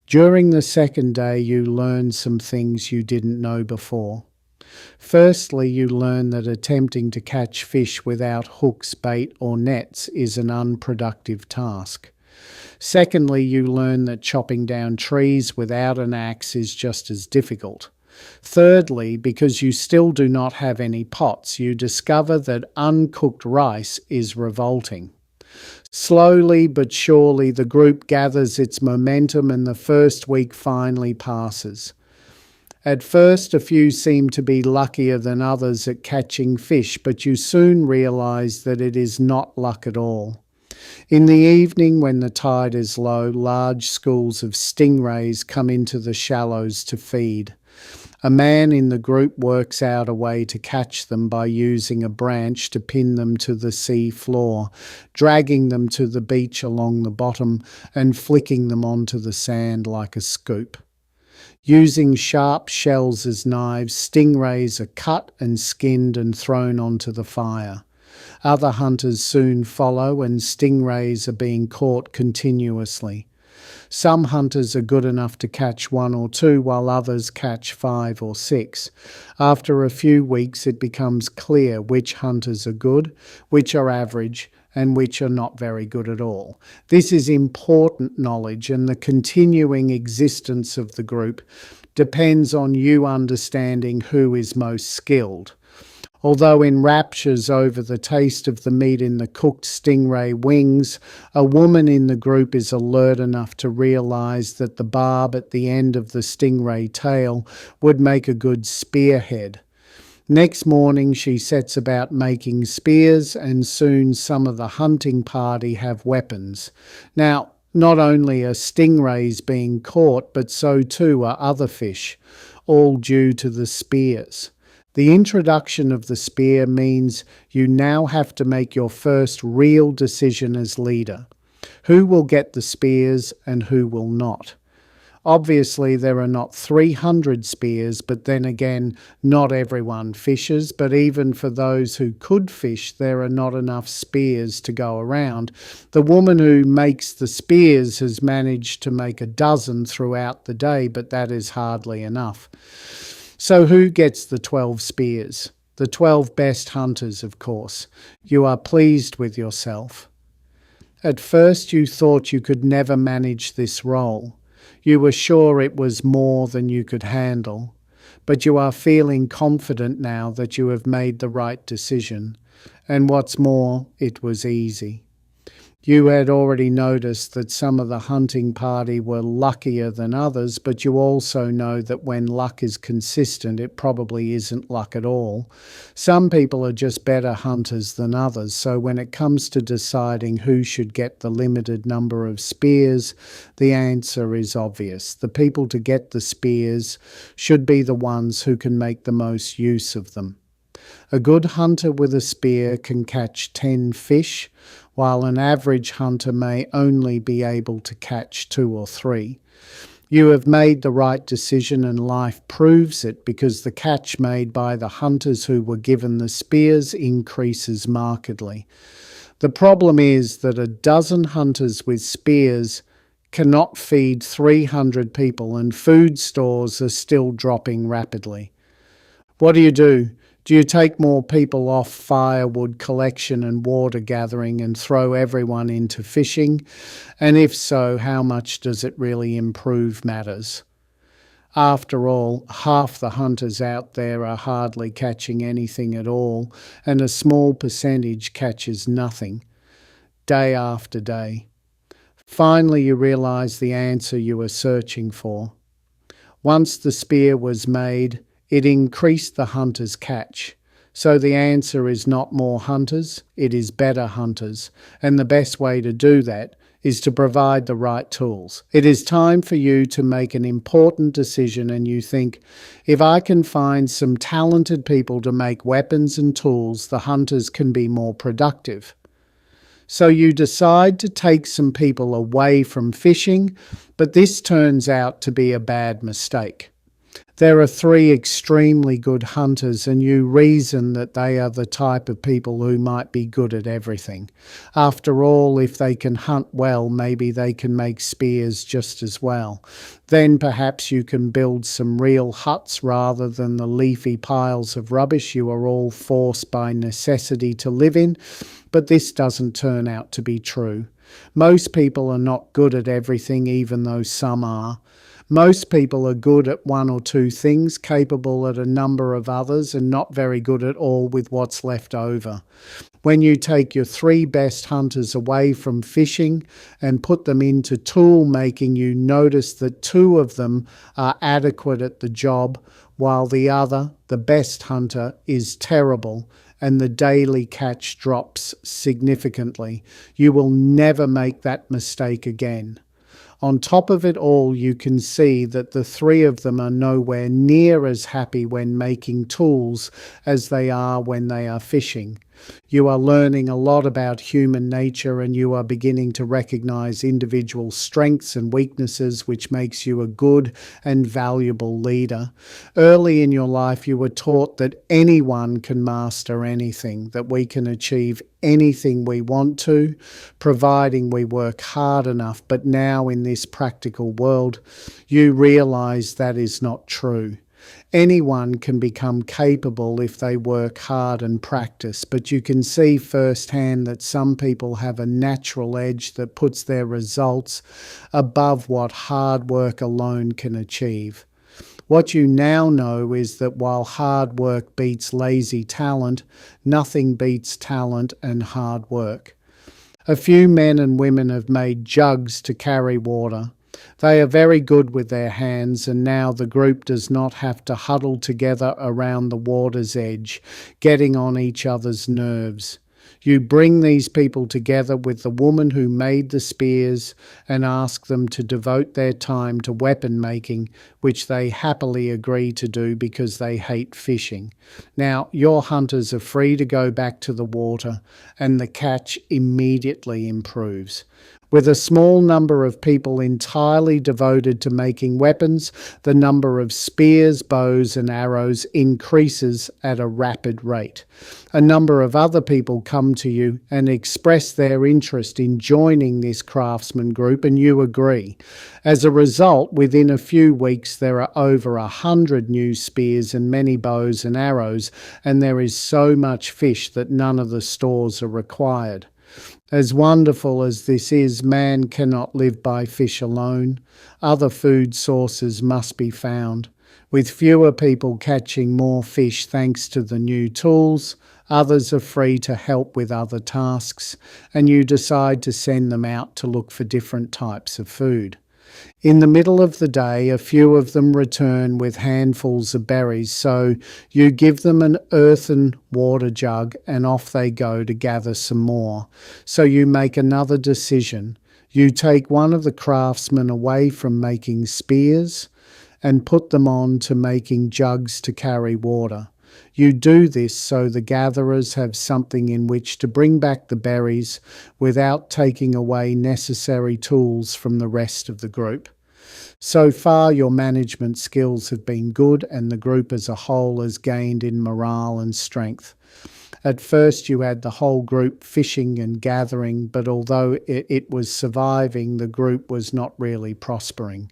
B: During the second day, you learn some things you didn't know before. Firstly, you learn that attempting to catch fish without hooks, bait, or nets is an unproductive task. Secondly, you learn that chopping down trees without an axe is just as difficult. Thirdly, because you still do not have any pots, you discover that uncooked rice is revolting. Slowly but surely, the group gathers its momentum and the first week finally passes. At first, a few seem to be luckier than others at catching fish, but you soon realize that it is not luck at all. In the evening, when the tide is low, large schools of stingrays come into the shallows to feed. A man in the group works out a way to catch them by using a branch to pin them to the sea floor, dragging them to the beach along the bottom and flicking them onto the sand like a scoop. Using sharp shells as knives, stingrays are cut and skinned and thrown onto the fire. Other hunters soon follow, and stingrays are being caught continuously. Some hunters are good enough to catch 1 or 2, while others catch 5 or 6. After a few weeks, it becomes clear which hunters are good, which are average, and which are not very good at all. This is important knowledge, and the continuing existence of the group depends on you understanding who is most skilled. Although in raptures over the taste of the meat in the cooked stingray wings, a woman in the group is alert enough to realize that the barb at the end of the stingray tail would make a good spearhead. Next morning she sets about making spears, and soon some of the hunting party have weapons. Now, not only are stingrays being caught, but so too are other fish, all due to the spears. The introduction of the spear means you now have to make your first real decision as leader. Who will get the spears and who will not? Obviously, there are not 300 spears, but then again, not everyone fishes. But even for those who could fish, there are not enough spears to go around. The woman who makes the spears has managed to make a dozen throughout the day, but that is hardly enough. So who gets the 12 spears? The 12 best hunters, of course. You are pleased with yourself. At first you thought you could never manage this role. You were sure it was more than you could handle. But you are feeling confident now that you have made the right decision. And what's more, it was easy. You had already noticed that some of the hunting party were luckier than others, but you also know that when luck is consistent, it probably isn't luck at all. Some people are just better hunters than others, so when it comes to deciding who should get the limited number of spears, the answer is obvious. The people to get the spears should be the ones who can make the most use of them. A good hunter with a spear can catch 10 fish, while an average hunter may only be able to catch 2 or 3. You have made the right decision, and life proves it, because the catch made by the hunters who were given the spears increases markedly. The problem is that a dozen hunters with spears cannot feed 300 people, and food stores are still dropping rapidly. What do? Do you take more people off firewood collection and water gathering and throw everyone into fishing? And if so, how much does it really improve matters? After all, half the hunters out there are hardly catching anything at all, and a small percentage catches nothing, day after day. Finally, you realize the answer you were searching for. Once the spear was made, it increased the hunter's catch. So the answer is not more hunters, it is better hunters. And the best way to do that is to provide the right tools. It is time for you to make an important decision, and you think, if I can find some talented people to make weapons and tools, the hunters can be more productive. So you decide to take some people away from fishing, but this turns out to be a bad mistake. There are 3 extremely good hunters, and you reason that they are the type of people who might be good at everything. After all, if they can hunt well, maybe they can make spears just as well. Then perhaps you can build some real huts rather than the leafy piles of rubbish you are all forced by necessity to live in. But this doesn't turn out to be true. Most people are not good at everything, even though some are. Most people are good at one or two things, capable at a number of others, and not very good at all with what's left over. When you take your 3 best hunters away from fishing and put them into tool making, you notice that 2 of them are adequate at the job, while the other, the best hunter, is terrible, and the daily catch drops significantly. You will never make that mistake again. On top of it all, you can see that the 3 of them are nowhere near as happy when making tools as they are when they are fishing. You are learning a lot about human nature, and you are beginning to recognize individual strengths and weaknesses, which makes you a good and valuable leader. Early in your life, you were taught that anyone can master anything, that we can achieve anything we want to, providing we work hard enough. But now in this practical world, you realize that is not true. Anyone can become capable if they work hard and practice, but you can see firsthand that some people have a natural edge that puts their results above what hard work alone can achieve. What you now know is that while hard work beats lazy talent, nothing beats talent and hard work. A few men and women have made jugs to carry water. They are very good with their hands, and now the group does not have to huddle together around the water's edge, getting on each other's nerves. You bring these people together with the woman who made the spears and ask them to devote their time to weapon making, which they happily agree to do because they hate fishing. Now, your hunters are free to go back to the water, and the catch immediately improves. With a small number of people entirely devoted to making weapons, the number of spears, bows, and arrows increases at a rapid rate. A number of other people come to you and express their interest in joining this craftsman group, and you agree. As a result, within a few weeks, there are over 100 new spears and many bows and arrows, and there is so much fish that none of the stores are required. As wonderful as this is, man cannot live by fish alone. Other food sources must be found. With fewer people catching more fish thanks to the new tools, others are free to help with other tasks, and you decide to send them out to look for different types of food. In the middle of the day, a few of them return with handfuls of berries, so you give them an earthen water jug and off they go to gather some more. So you make another decision. You take one of the craftsmen away from making spears and put them on to making jugs to carry water. You do this so the gatherers have something in which to bring back the berries without taking away necessary tools from the rest of the group. So far, your management skills have been good, and the group as a whole has gained in morale and strength. At first, you had the whole group fishing and gathering, but although it was surviving, the group was not really prospering.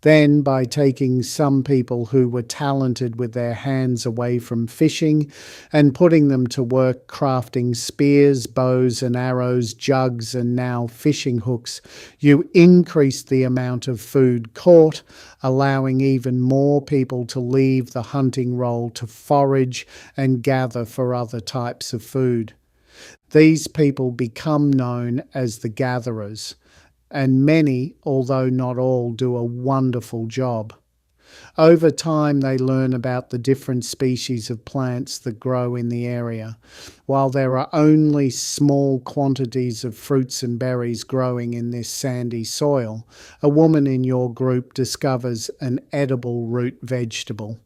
B: Then, by taking some people who were talented with their hands away from fishing and putting them to work crafting spears, bows and arrows, jugs and now fishing hooks, you increased the amount of food caught, allowing even more people to leave the hunting role to forage and gather for other types of food. These people become known as the gatherers, and many, although not all, do a wonderful job. Over time, they learn about the different species of plants that grow in the area. While there are only small quantities of fruits and berries growing in this sandy soil, a woman in your group discovers an edible root vegetable.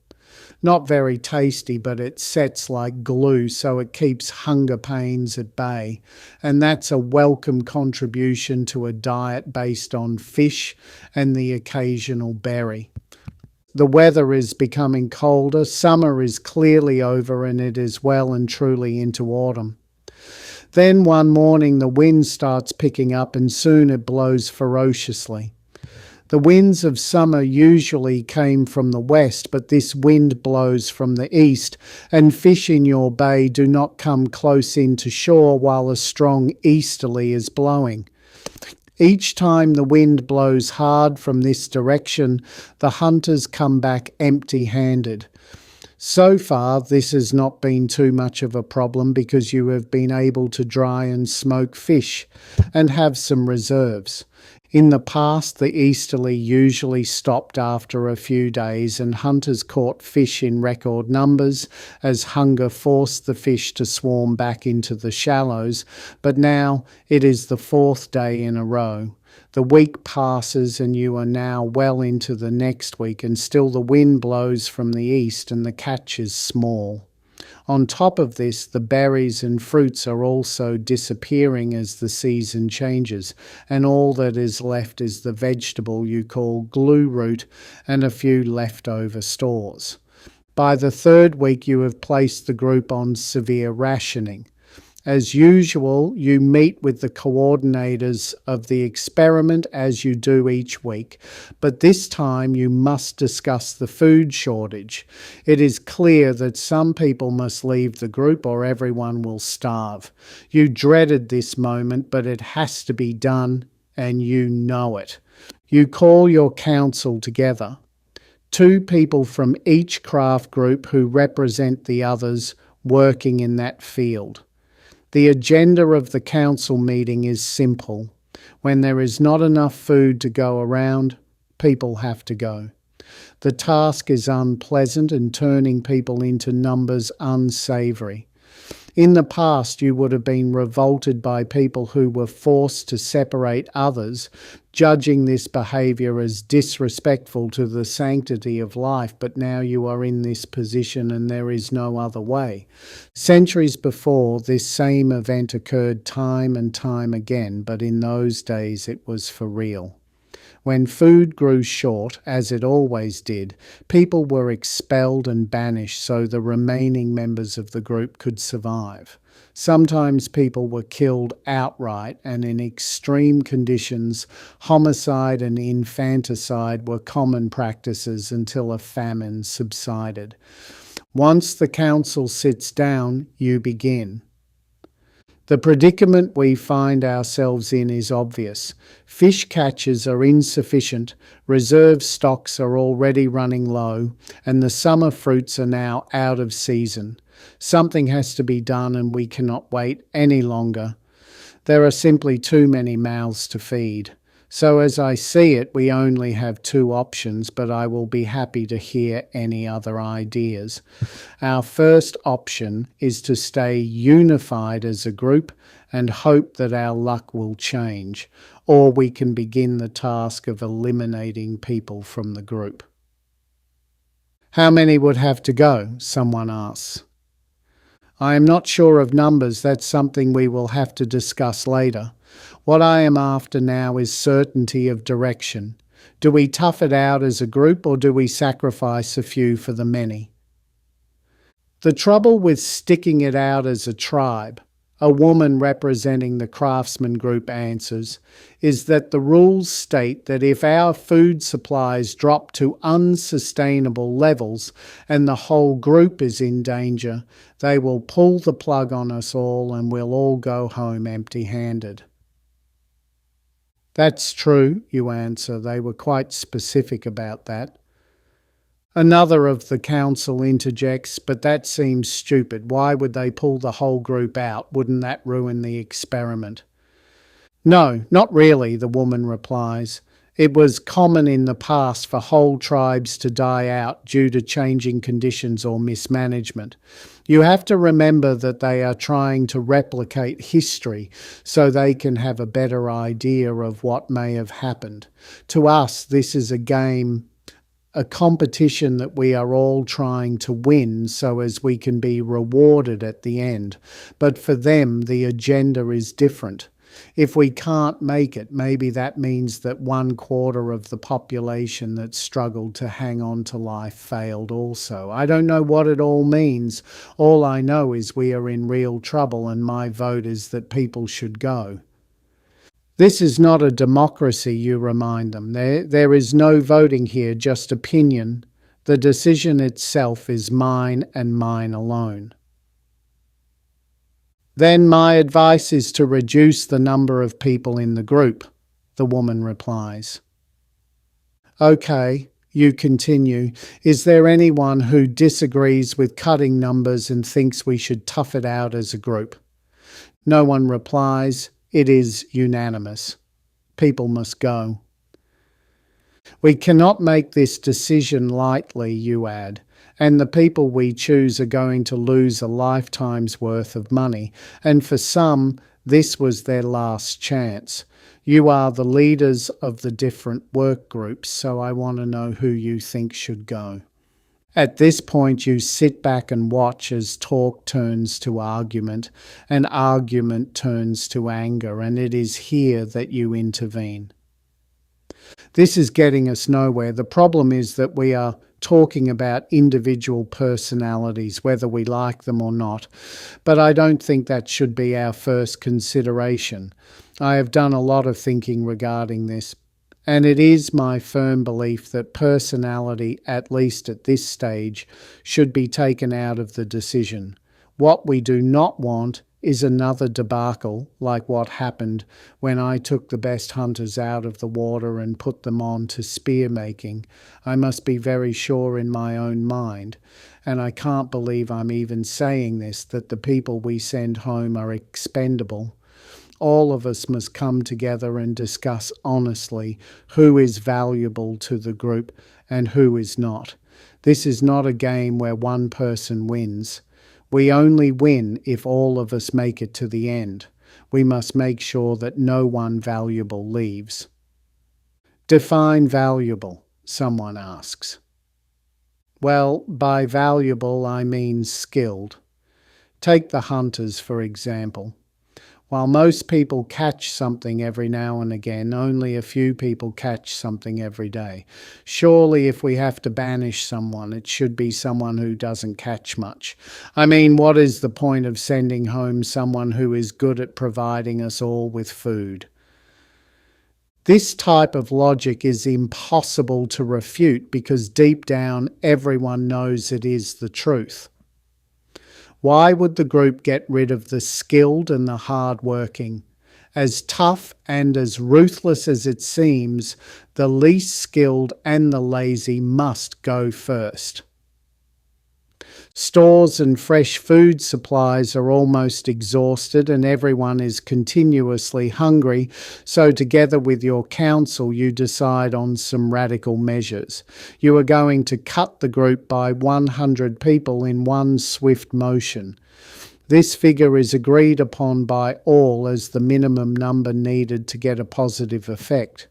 B: Not very tasty, but it sets like glue, so it keeps hunger pains at bay. And that's a welcome contribution to a diet based on fish and the occasional berry. The weather is becoming colder, summer is clearly over, and it is well and truly into autumn. Then one morning the wind starts picking up, and soon it blows ferociously. The winds of summer usually came from the west, but this wind blows from the east, and fish in your bay do not come close in to shore while a strong easterly is blowing. Each time the wind blows hard from this direction, the hunters come back empty-handed. So far, this has not been too much of a problem because you have been able to dry and smoke fish and have some reserves. In the past, the easterly usually stopped after a few days and hunters caught fish in record numbers as hunger forced the fish to swarm back into the shallows, but now it is the fourth day in a row. The week passes and you are now well into the next week and still the wind blows from the east and the catch is small. On top of this, the berries and fruits are also disappearing as the season changes, and all that is left is the vegetable you call glue root and a few leftover stores. By the third week, you have placed the group on severe rationing. As usual, you meet with the coordinators of the experiment as you do each week, but this time you must discuss the food shortage. It is clear that some people must leave the group or everyone will starve. You dreaded this moment, but it has to be done, and you know it. You call your council together. 2 people from each craft group who represent the others working in that field. The agenda of the council meeting is simple. When there is not enough food to go around, people have to go. The task is unpleasant and turning people into numbers unsavoury. In the past, you would have been revolted by people who were forced to separate others, judging this behaviour as disrespectful to the sanctity of life, but now you are in this position and there is no other way. Centuries before, this same event occurred time and time again, but in those days it was for real. When food grew short, as it always did, people were expelled and banished so the remaining members of the group could survive. Sometimes people were killed outright, and in extreme conditions, homicide and infanticide were common practices until a famine subsided. Once the council sits down, you begin. The predicament we find ourselves in is obvious. Fish catches are insufficient, reserve stocks are already running low, and the summer fruits are now out of season. Something has to be done and we cannot wait any longer. There are simply too many mouths to feed. So as I see it, we only have 2 options, but I will be happy to hear any other ideas. Our first option is to stay unified as a group and hope that our luck will change, or we can begin the task of eliminating people from the group. How many would have to go? Someone asks. I am not sure of numbers. That's something we will have to discuss later. What I am after now is certainty of direction. Do we tough it out as a group or do we sacrifice a few for the many? The trouble with sticking it out as a tribe, a woman representing the craftsman group answers, is that the rules state that if our food supplies drop to unsustainable levels and the whole group is in danger, they will pull the plug on us all and we'll all go home empty-handed. That's true, you answer. They were quite specific about that. Another of the council interjects, but that seems stupid. Why would they pull the whole group out? Wouldn't that ruin the experiment? No, not really, the woman replies. It was common in the past for whole tribes to die out due to changing conditions or mismanagement. You have to remember that they are trying to replicate history so they can have a better idea of what may have happened. To us, this is a game, a competition that we are all trying to win so as we can be rewarded at the end. But for them, the agenda is different. If we can't make it, maybe that means that 1/4 of the population that struggled to hang on to life failed also. I don't know what it all means. All I know is we are in real trouble and my vote is that people should go. This is not a democracy, you remind them. There is no voting here, just opinion. The decision itself is mine and mine alone. Then my advice is to reduce the number of people in the group. the woman replies. Okay, you continue. Is there anyone who disagrees with cutting numbers and thinks we should tough it out as a group? No one replies. It is unanimous. People must go. We cannot make this decision lightly, you add, and the people we choose are going to lose a lifetime's worth of money, and for some, this was their last chance. You are the leaders of the different work groups, so I want to know who you think should go. At this point, you sit back and watch as talk turns to argument, and argument turns to anger, and it is here that you intervene. This is getting us nowhere. The problem is that we are talking about individual personalities, whether we like them or not. But I don't think that should be our first consideration. I have done a lot of thinking regarding this, and it is my firm belief that personality, at least at this stage, should be taken out of the decision. What we do not want is another debacle like what happened when I took the best hunters out of the water and put them on to spear making. I must be very sure in my own mind, and I can't believe I'm even saying this, that the people we send home are expendable. All of us must come together and discuss honestly who is valuable to the group and who is not. This is not a game where one person wins. We only win if all of us make it to the end. We must make sure that no one valuable leaves. Define valuable, someone asks. Well, by valuable I mean skilled. Take the hunters, for example. While most people catch something every now and again, only a few people catch something every day. Surely if we have to banish someone, it should be someone who doesn't catch much. I mean, what is the point of sending home someone who is good at providing us all with food? This type of logic is impossible to refute because deep down everyone knows it is the truth. Why would the group get rid of the skilled and the hard-working? As tough and as ruthless as it seems, the least skilled and the lazy must go first. Stores and fresh food supplies are almost exhausted and everyone is continuously hungry, so together with your council you decide on some radical measures. You are going to cut the group by 100 people in one swift motion. This figure is agreed upon by all as the minimum number needed to get a positive effect.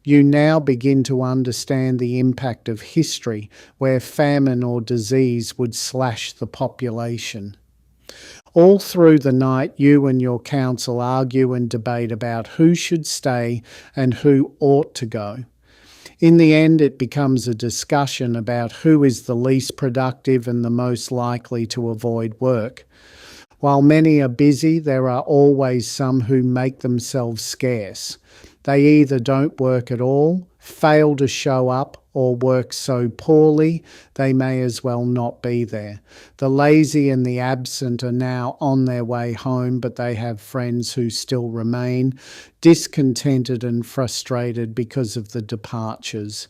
B: You now begin to understand the impact of history, where famine or disease would slash the population. All through the night, you and your council argue and debate about who should stay and who ought to go. In the end, it becomes a discussion about who is the least productive and the most likely to avoid work. While many are busy, there are always some who make themselves scarce. They either don't work at all, fail to show up, or work so poorly they may as well not be there. The lazy and the absent are now on their way home, but they have friends who still remain, discontented and frustrated because of the departures.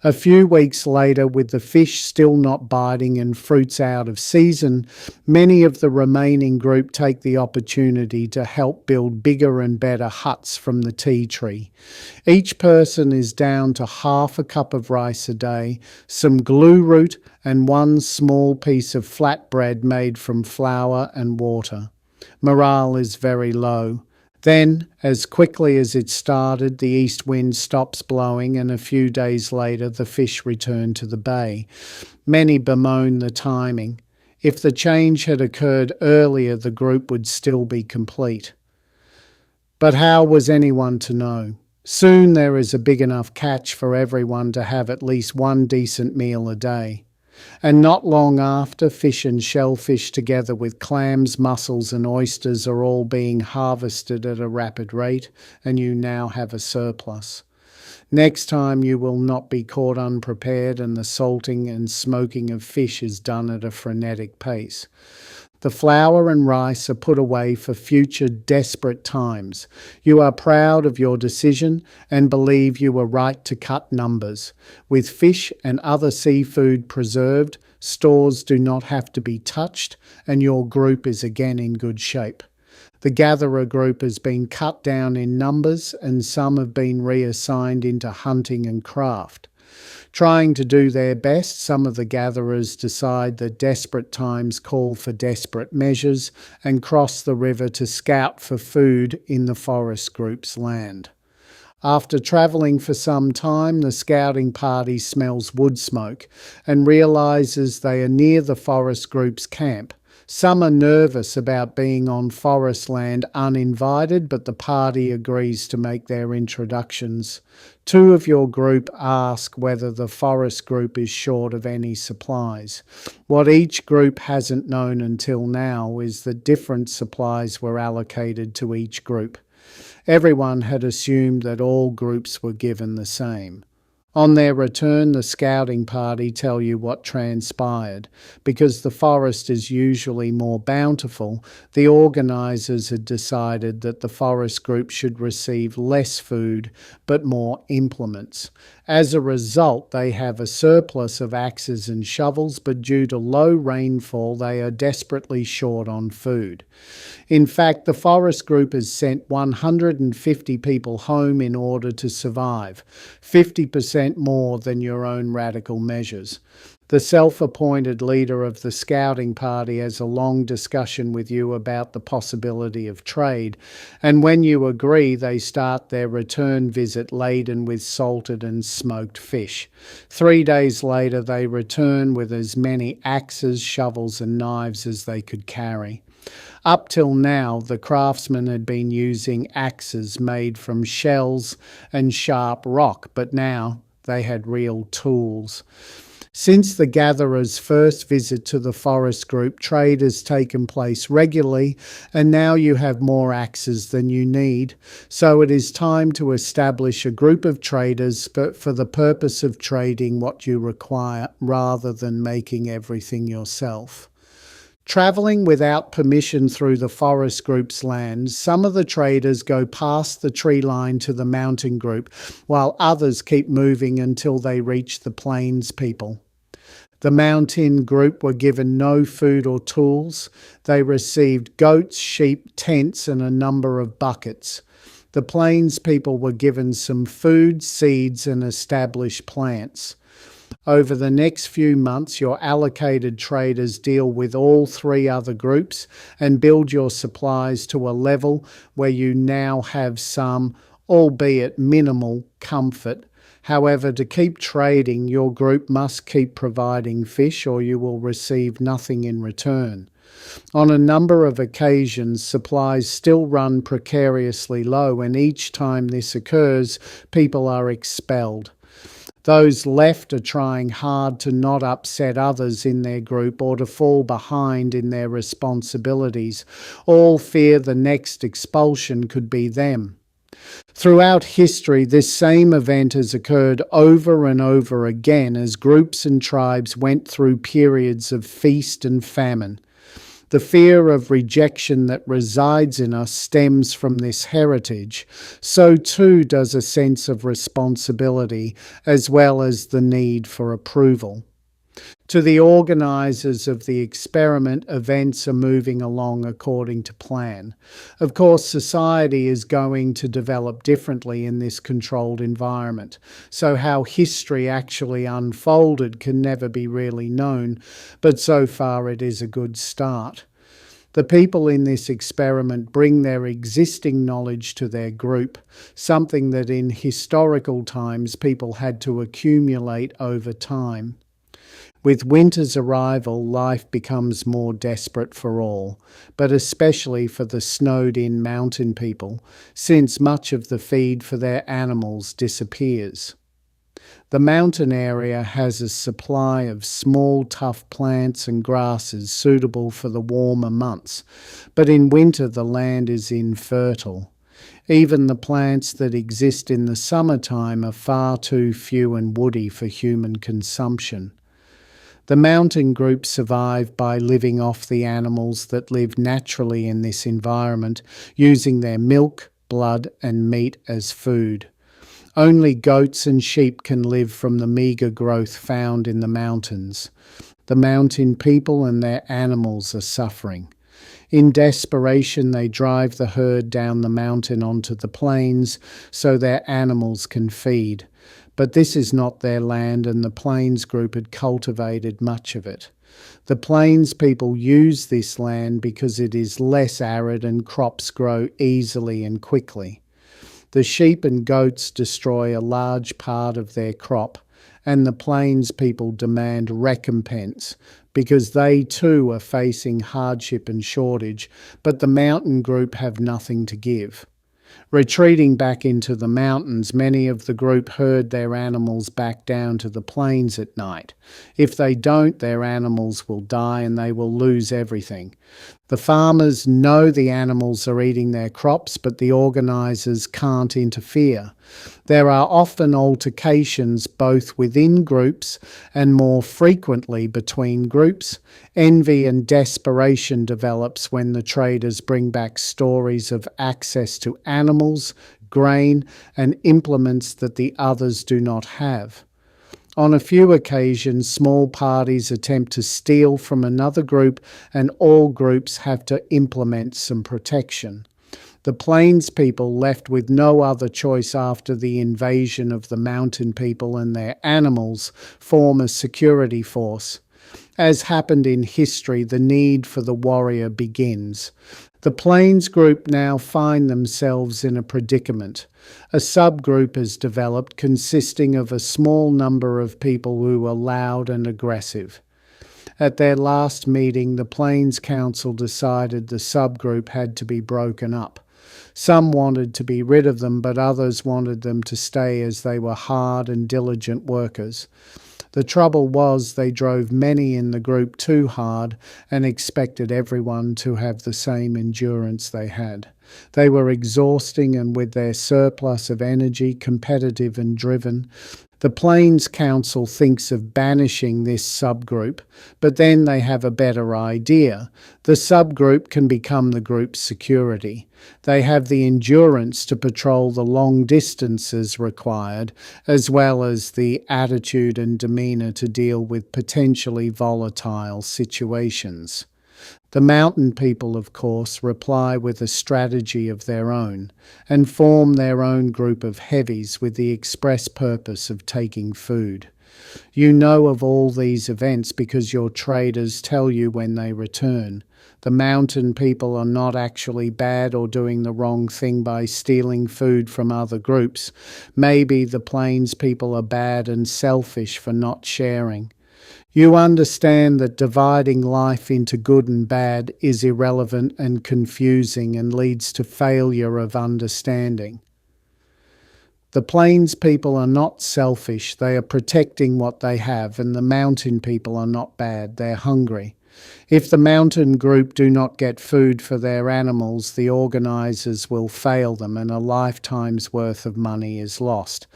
B: A few weeks later, with the fish still not biting and fruits out of season, many of the remaining group take the opportunity to help build bigger and better huts from the tea tree. Each person is down to half a cup of rice a day, some glue root and one small piece of flatbread made from flour and water. Morale is very low. Then, as quickly as it started, the east wind stops blowing and a few days later the fish return to the bay. Many bemoan the timing. If the change had occurred earlier, the group would still be complete. But how was anyone to know? Soon there is a big enough catch for everyone to have at least one decent meal a day. And not long after, fish and shellfish together with clams, mussels and oysters are all being harvested at a rapid rate, and you now have a surplus. Next time you will not be caught unprepared and the salting and smoking of fish is done at a frenetic pace. The flour and rice are put away for future desperate times. You are proud of your decision and believe you were right to cut numbers. With fish and other seafood preserved, stores do not have to be touched, and your group is again in good shape. The gatherer group has been cut down in numbers, and some have been reassigned into hunting and craft. Trying to do their best, some of the gatherers decide that desperate times call for desperate measures and cross the river to scout for food in the forest group's land. After travelling for some time, the scouting party smells wood smoke and realises they are near the forest group's camp. Some are nervous about being on forest land uninvited, but the party agrees to make their introductions. Two of your group ask whether the forest group is short of any supplies. What each group hasn't known until now is that different supplies were allocated to each group. Everyone had assumed that all groups were given the same. On their return, the scouting party tell you what transpired. Because the forest is usually more bountiful, the organisers had decided that the forest group should receive less food but more implements. As a result, they have a surplus of axes and shovels, but due to low rainfall, they are desperately short on food. In fact, the forest group has sent 150 people home in order to survive, 50% more than your own radical measures. The self-appointed leader of the scouting party has a long discussion with you about the possibility of trade, and when you agree, they start their return visit laden with salted and smoked fish. 3 days later, they return with as many axes, shovels and knives as they could carry. Up till now, the craftsmen had been using axes made from shells and sharp rock, but now they had real tools. Since the gatherers' first visit to the forest group, trade has taken place regularly, and now you have more axes than you need. So it is time to establish a group of traders for the purpose of trading what you require rather than making everything yourself. Travelling without permission through the forest group's land, some of the traders go past the tree line to the mountain group, while others keep moving until they reach the plains people. The mountain group were given no food or tools. They received goats, sheep, tents, and a number of buckets. The plains people were given some food, seeds, and established plants. Over the next few months, your allocated traders deal with all three other groups and build your supplies to a level where you now have some, albeit minimal, comfort. However, to keep trading, your group must keep providing fish or you will receive nothing in return. On a number of occasions, supplies still run precariously low, and each time this occurs, people are expelled. Those left are trying hard to not upset others in their group or to fall behind in their responsibilities. All fear the next expulsion could be them. Throughout history, this same event has occurred over and over again as groups and tribes went through periods of feast and famine. The fear of rejection that resides in us stems from this heritage. So too does a sense of responsibility, as well as the need for approval. To the organisers of the experiment, events are moving along according to plan. Of course, society is going to develop differently in this controlled environment, so how history actually unfolded can never be really known, but so far it is a good start. The people in this experiment bring their existing knowledge to their group, something that in historical times people had to accumulate over time. With winter's arrival, life becomes more desperate for all, but especially for the snowed-in mountain people, since much of the feed for their animals disappears. The mountain area has a supply of small, tough plants and grasses suitable for the warmer months, but in winter the land is infertile. Even the plants that exist in the summertime are far too few and woody for human consumption. The mountain group survive by living off the animals that live naturally in this environment, using their milk, blood, and meat as food. Only goats and sheep can live from the meagre growth found in the mountains. The mountain people and their animals are suffering. In desperation, they drive the herd down the mountain onto the plains so their animals can feed. But this is not their land, and the plains group had cultivated much of it. The plains people use this land because it is less arid and crops grow easily and quickly. The sheep and goats destroy a large part of their crop, and the plains people demand recompense because they too are facing hardship and shortage, but the mountain group have nothing to give. Retreating back into the mountains, many of the group herd their animals back down to the plains at night. If they don't, their animals will die and they will lose everything. The farmers know the animals are eating their crops, but the organisers can't interfere. There are often altercations both within groups and more frequently between groups. Envy and desperation develops when the traders bring back stories of access to animals, grain, and implements that the others do not have. On a few occasions, small parties attempt to steal from another group, and all groups have to implement some protection. The plains people, left with no other choice after the invasion of the mountain people and their animals, form a security force. As happened in history, the need for the warrior begins. The plains group now find themselves in a predicament. A subgroup has developed consisting of a small number of people who are loud and aggressive. At their last meeting, the Plains Council decided the subgroup had to be broken up. Some wanted to be rid of them, but others wanted them to stay as they were hard and diligent workers. The trouble was they drove many in the group too hard and expected everyone to have the same endurance they had. They were exhausting, and with their surplus of energy, competitive and driven. The Plains Council thinks of banishing this subgroup, but then they have a better idea. The subgroup can become the group's security. They have the endurance to patrol the long distances required, as well as the attitude and demeanour to deal with potentially volatile situations. The mountain people, of course, reply with a strategy of their own and form their own group of heavies with the express purpose of taking food. You know of all these events because your traders tell you when they return. The mountain people are not actually bad or doing the wrong thing by stealing food from other groups. Maybe the plains people are bad and selfish for not sharing. You understand that dividing life into good and bad is irrelevant and confusing and leads to failure of understanding. The plains people are not selfish, they are protecting what they have, and the mountain people are not bad, they're hungry. If the mountain group do not get food for their animals, the organisers will fail them and a lifetime's worth of money is lost.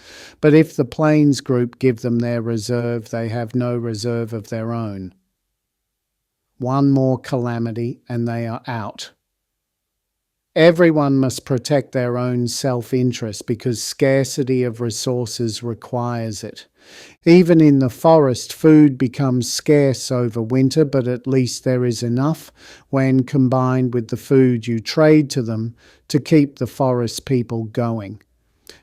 B: But if the plains group give them their reserve, they have no reserve of their own. One more calamity and they are out. Everyone must protect their own self-interest because scarcity of resources requires it. Even in the forest, food becomes scarce over winter, but at least there is enough when combined with the food you trade to them to keep the forest people going.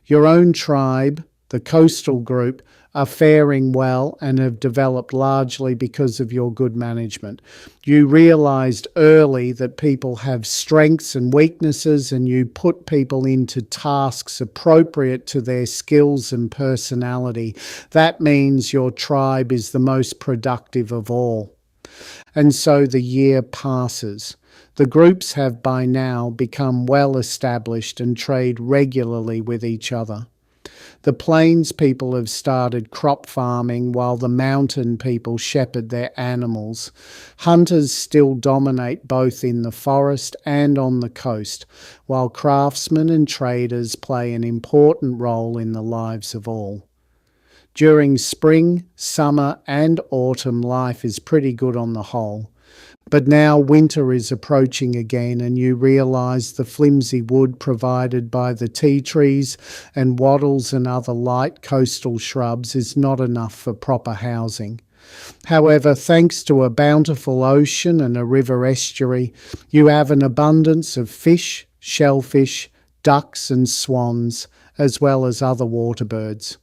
B: Your own tribe, the coastal group, are faring well and have developed largely because of your good management. You realized early that people have strengths and weaknesses, and you put people into tasks appropriate to their skills and personality. That means your tribe is the most productive of all. And so the year passes. The groups have by now become well established and trade regularly with each other. The plains people have started crop farming while the mountain people shepherd their animals. Hunters still dominate both in the forest and on the coast, while craftsmen and traders play an important role in the lives of all. During spring, summer and autumn, life is pretty good on the whole. But now winter is approaching again, and you realise the flimsy wood provided by the tea trees and wattles and other light coastal shrubs is not enough for proper housing. However, thanks to a bountiful ocean and a river estuary, you have an abundance of fish, shellfish, ducks and swans, as well as other water birds.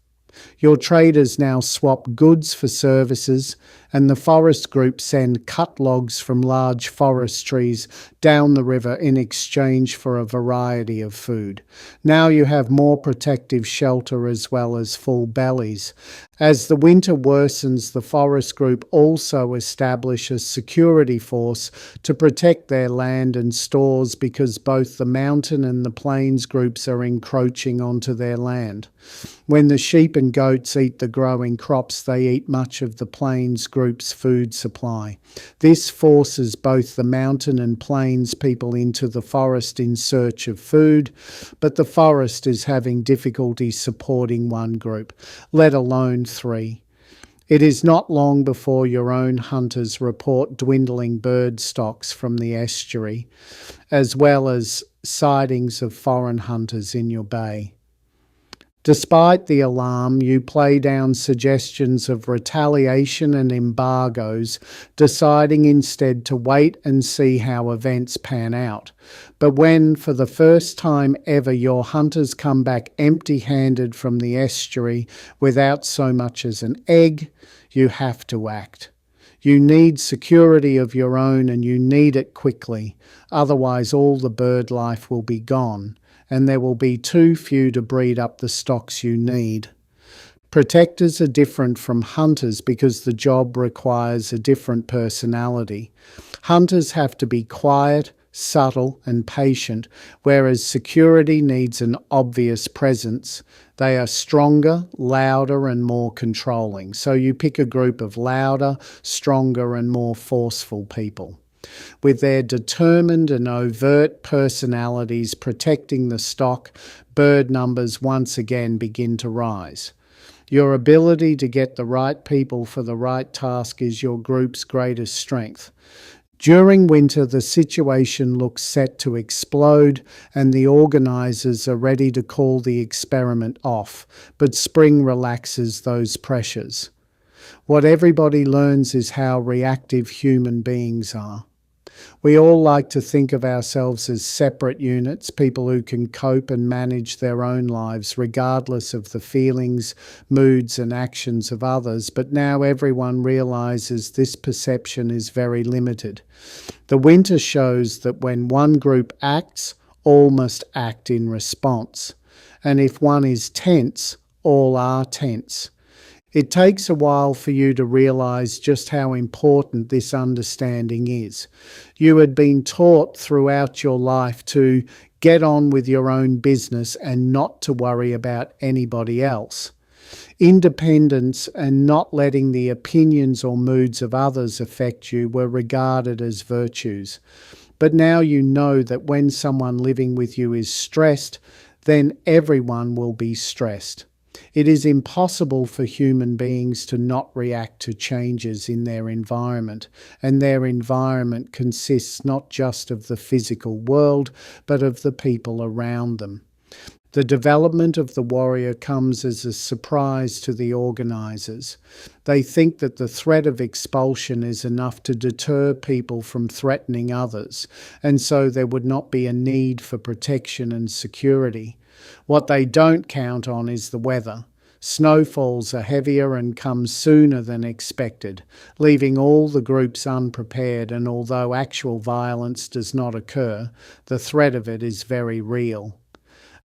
B: Your traders now swap goods for services, and the forest group send cut logs from large forest trees down the river in exchange for a variety of food. Now you have more protective shelter as well as full bellies. As the winter worsens, the forest group also establish a security force to protect their land and stores because both the mountain and the plains groups are encroaching onto their land. When the sheep and goats eat the growing crops, they eat much of the plains group's food supply. This forces both the mountain and plains people into the forest in search of food, but the forest is having difficulty supporting one group, let alone three. It is not long before your own hunters report dwindling bird stocks from the estuary, as well as sightings of foreign hunters in your bay. Despite the alarm, you play down suggestions of retaliation and embargoes, deciding instead to wait and see how events pan out. But when, for the first time ever, your hunters come back empty-handed from the estuary without so much as an egg, you have to act. You need security of your own, and you need it quickly. Otherwise, all the bird life will be gone, and there will be too few to breed up the stocks you need. Protectors are different from hunters because the job requires a different personality. Hunters have to be quiet, subtle and patient, whereas security needs an obvious presence. They are stronger, louder and more controlling. So you pick a group of louder, stronger and more forceful people. With their determined and overt personalities protecting the stock, bird numbers once again begin to rise. Your ability to get the right people for the right task is your group's greatest strength. During winter, the situation looks set to explode and the organisers are ready to call the experiment off, but spring relaxes those pressures. What everybody learns is how reactive human beings are. We all like to think of ourselves as separate units, people who can cope and manage their own lives regardless of the feelings, moods and actions of others, but now everyone realises this perception is very limited. The winter shows that when one group acts, all must act in response, and if one is tense, all are tense. It takes a while for you to realise just how important this understanding is. You had been taught throughout your life to get on with your own business and not to worry about anybody else. Independence and not letting the opinions or moods of others affect you were regarded as virtues. But now you know that when someone living with you is stressed, then everyone will be stressed. It is impossible for human beings to not react to changes in their environment, and their environment consists not just of the physical world, but of the people around them. The development of the warrior comes as a surprise to the organisers. They think that the threat of expulsion is enough to deter people from threatening others, and so there would not be a need for protection and security. What they don't count on is the weather. Snowfalls are heavier and come sooner than expected, leaving all the groups unprepared, and although actual violence does not occur, the threat of it is very real.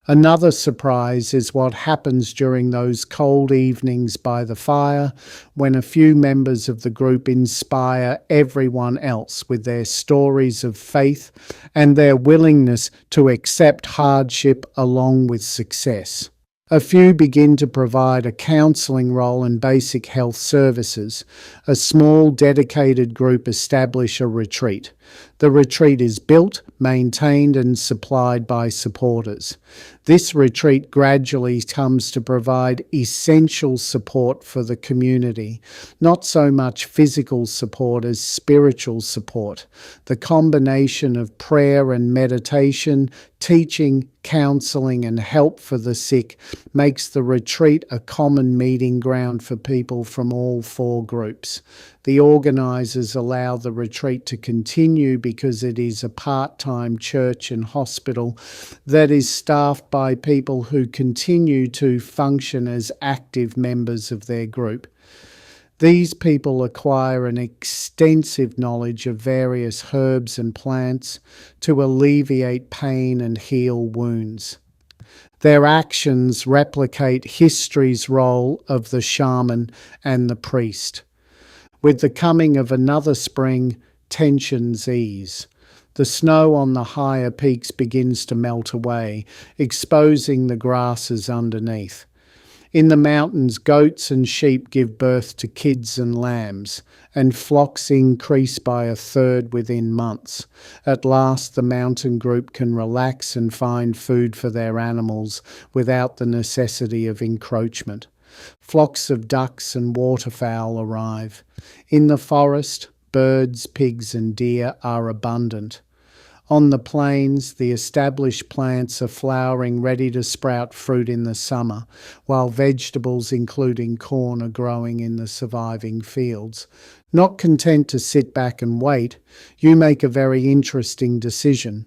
B: Another surprise is what happens during those cold evenings by the fire when a few members of the group inspire everyone else with their stories of faith and their willingness to accept hardship along with success. A few begin to provide a counselling role in basic health services. A small dedicated group establish a retreat. The retreat is built, maintained and supplied by supporters. This retreat gradually comes to provide essential support for the community, not so much physical support as spiritual support. The combination of prayer and meditation, teaching, counselling and help for the sick makes the retreat a common meeting ground for people from all four groups. The organisers allow the retreat to continue because it is a part-time church and hospital that is staffed by people who continue to function as active members of their group. These people acquire an extensive knowledge of various herbs and plants to alleviate pain and heal wounds. Their actions replicate history's role of the shaman and the priest. With the coming of another spring, tensions ease. The snow on the higher peaks begins to melt away, exposing the grasses underneath. In the mountains, goats and sheep give birth to kids and lambs, and flocks increase by a third within months. At last, the mountain group can relax and find food for their animals without the necessity of encroachment. Flocks of ducks and waterfowl arrive. In the forest, birds, pigs and deer are abundant. On the plains, the established plants are flowering, ready to sprout fruit in the summer, while vegetables, including corn, are growing in the surviving fields. Not content to sit back and wait, you make a very interesting decision.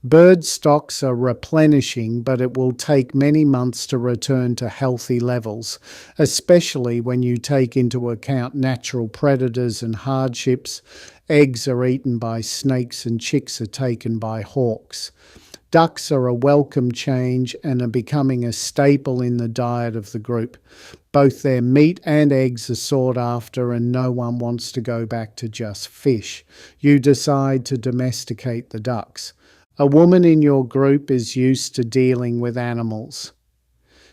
B: Bird stocks are replenishing, but it will take many months to return to healthy levels, especially when you take into account natural predators and hardships. Eggs are eaten by snakes and chicks are taken by hawks. Ducks are a welcome change and are becoming a staple in the diet of the group. Both their meat and eggs are sought after and no one wants to go back to just fish. You decide to domesticate the ducks. A woman in your group is used to dealing with animals.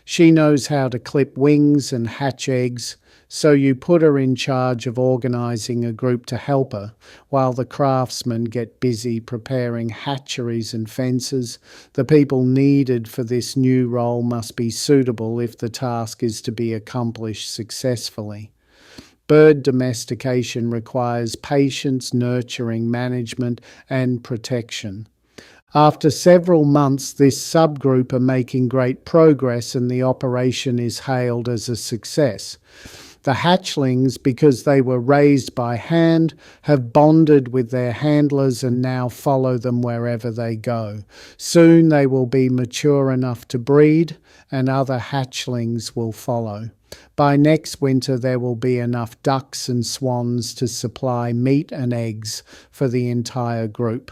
B: She knows how to clip wings and hatch eggs, so you put her in charge of organising a group to help her, while the craftsmen get busy preparing hatcheries and fences. The people needed for this new role must be suitable if the task is to be accomplished successfully. Bird domestication requires patience, nurturing, management and protection. After several months, this subgroup are making great progress and the operation is hailed as a success. The hatchlings, because they were raised by hand, have bonded with their handlers and now follow them wherever they go. Soon they will be mature enough to breed and other hatchlings will follow. By next winter there will be enough ducks and swans to supply meat and eggs for the entire group.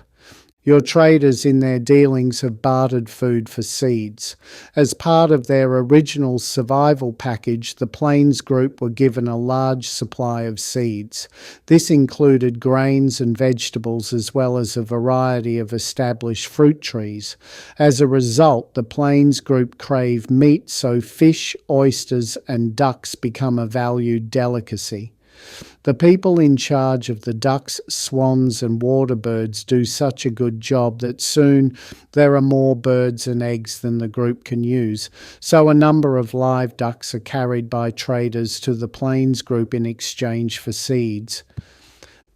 B: Your traders in their dealings have bartered food for seeds. As part of their original survival package, the Plains group were given a large supply of seeds. This included grains and vegetables as well as a variety of established fruit trees. As a result, the Plains group crave meat, so fish, oysters and ducks become a valued delicacy. The people in charge of the ducks, swans and water birds do such a good job that soon there are more birds and eggs than the group can use, so a number of live ducks are carried by traders to the Plains group in exchange for seeds.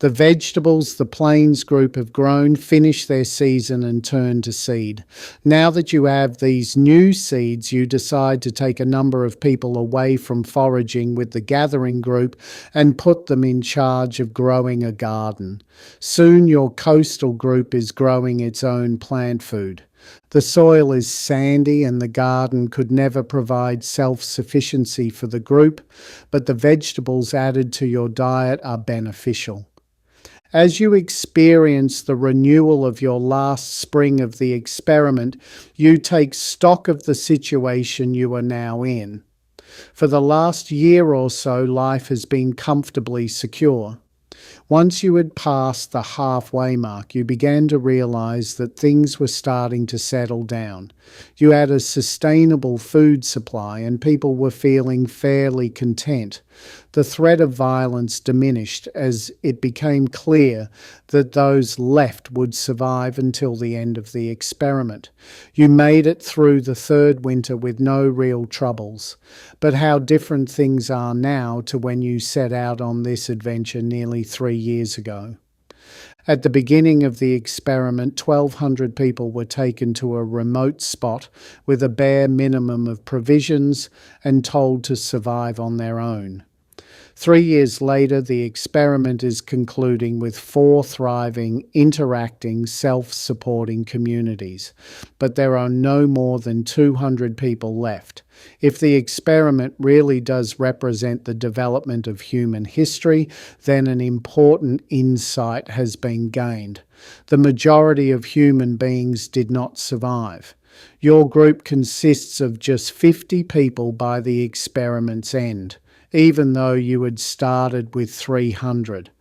B: The vegetables the Plains group have grown finish their season and turn to seed. Now that you have these new seeds, you decide to take a number of people away from foraging with the gathering group and put them in charge of growing a garden. Soon your coastal group is growing its own plant food. The soil is sandy and the garden could never provide self-sufficiency for the group, but the vegetables added to your diet are beneficial. As you experience the renewal of your last spring of the experiment, you take stock of the situation you are now in. For the last year or so, life has been comfortably secure. Once you had passed the halfway mark, you began to realize that things were starting to settle down. You had a sustainable food supply and people were feeling fairly content. The threat of violence diminished as it became clear that those left would survive until the end of the experiment. You made it through the third winter with no real troubles. But how different things are now to when you set out on this adventure nearly 3 years ago. At the beginning of the experiment, 1,200 people were taken to a remote spot with a bare minimum of provisions and told to survive on their own. 3 years later, the experiment is concluding with 4 thriving, interacting, self-supporting communities, but there are no more than 200 people left. If the experiment really does represent the development of human history, then an important insight has been gained. The majority of human beings did not survive. Your group consists of just 50 people by the experiment's end, even though you had started with 300.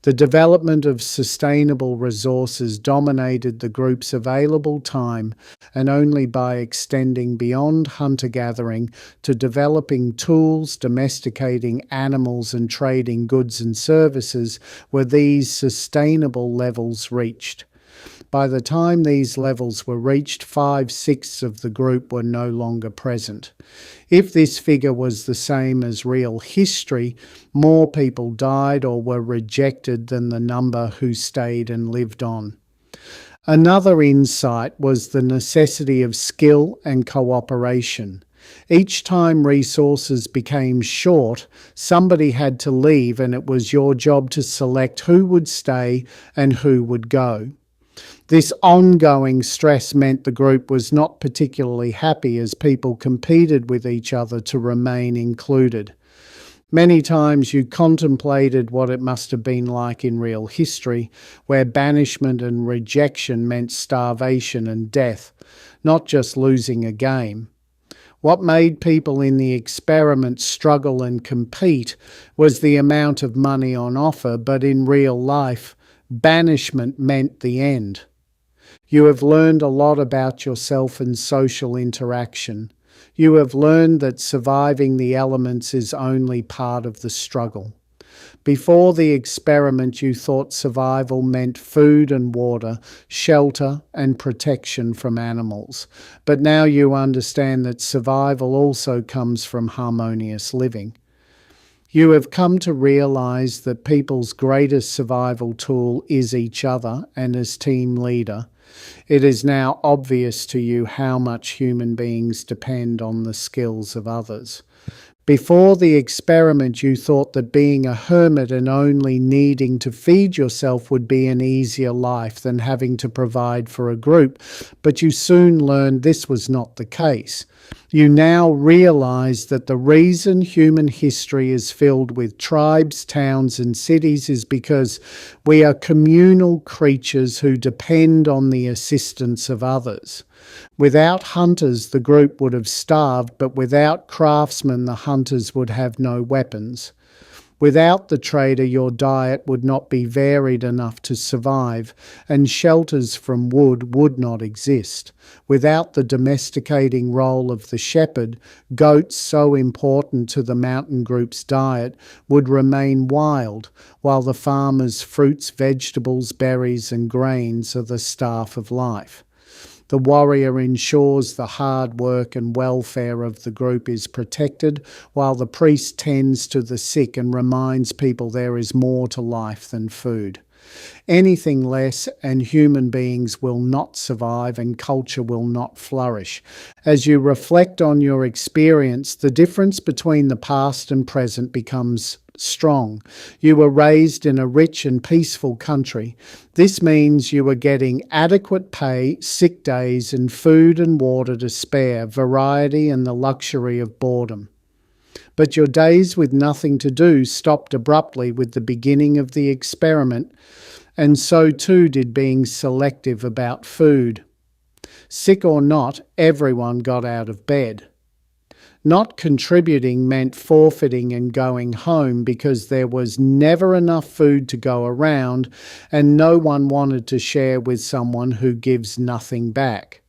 B: The development of sustainable resources dominated the group's available time, and only by extending beyond hunter-gathering to developing tools, domesticating animals and trading goods and services were these sustainable levels reached. By the time these levels were reached, 5/6 of the group were no longer present. If this figure was the same as real history, more people died or were rejected than the number who stayed and lived on. Another insight was the necessity of skill and cooperation. Each time resources became short, somebody had to leave, and it was your job to select who would stay and who would go. This ongoing stress meant the group was not particularly happy as people competed with each other to remain included. Many times you contemplated what it must have been like in real history, where banishment and rejection meant starvation and death, not just losing a game. What made people in the experiment struggle and compete was the amount of money on offer, but in real life, banishment meant the end. You have learned a lot about yourself and social interaction. You have learned that surviving the elements is only part of the struggle. Before the experiment, you thought survival meant food and water, shelter and protection from animals. But now you understand that survival also comes from harmonious living. You have come to realize that people's greatest survival tool is each other, and as team leader, it is now obvious to you how much human beings depend on the skills of others. Before the experiment, you thought that being a hermit and only needing to feed yourself would be an easier life than having to provide for a group, but you soon learned this was not the case. You now realize that the reason human history is filled with tribes, towns, and cities is because we are communal creatures who depend on the assistance of others. Without hunters, the group would have starved, but without craftsmen, the hunters would have no weapons. Without the trader, your diet would not be varied enough to survive, and shelters from wood would not exist. Without the domesticating role of the shepherd, goats, so important to the mountain group's diet, would remain wild, while the farmer's fruits, vegetables, berries, and grains are the staff of life. The warrior ensures the hard work and welfare of the group is protected, while the priest tends to the sick and reminds people there is more to life than food. Anything less and human beings will not survive and culture will not flourish. As you reflect on your experience, the difference between the past and present becomes strong. You were raised in a rich and peaceful country. This means you were getting adequate pay, sick days, and food and water to spare, variety and the luxury of boredom. But your days with nothing to do stopped abruptly with the beginning of the experiment, and so too did being selective about food. Sick or not, everyone got out of bed. Not contributing meant forfeiting and going home because there was never enough food to go around and no one wanted to share with someone who gives nothing back.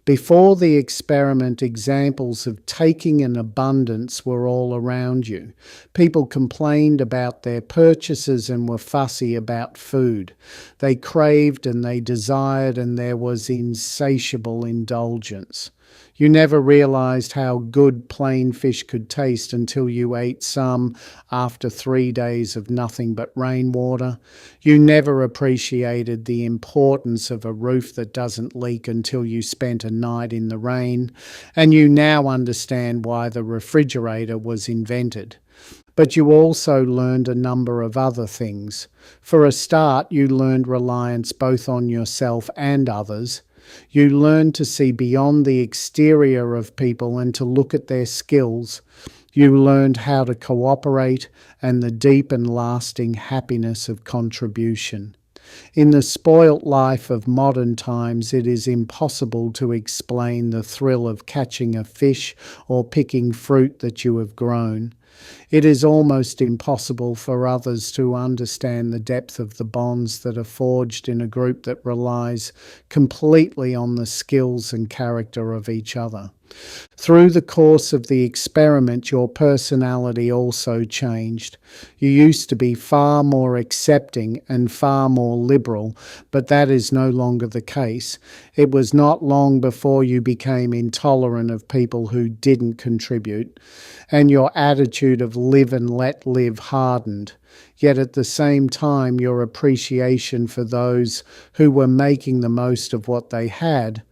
B: Before the experiment, examples of taking in abundance were all around you. People complained about their purchases and were fussy about food. They craved and they desired, and there was insatiable indulgence. You never realized how good plain fish could taste until you ate some after 3 days of nothing but rainwater. You never appreciated the importance of a roof that doesn't leak until you spent a night in the rain, and you now understand why the refrigerator was invented. But you also learned a number of other things. For a start, you learned reliance both on yourself and others. You learned to see beyond the exterior of people and to look at their skills. You learned how to cooperate and the deep and lasting happiness of contribution. In the spoilt life of modern times, it is impossible to explain the thrill of catching a fish or picking fruit that you have grown. It is almost impossible for others to understand the depth of the bonds that are forged in a group that relies completely on the skills and character of each other. Through the course of the experiment, your personality also changed. You used to be far more accepting and far more liberal, but that is no longer the case. It was not long before you became intolerant of people who didn't contribute, and your attitude of live and let live hardened. Yet at the same time, your appreciation for those who were making the most of what they had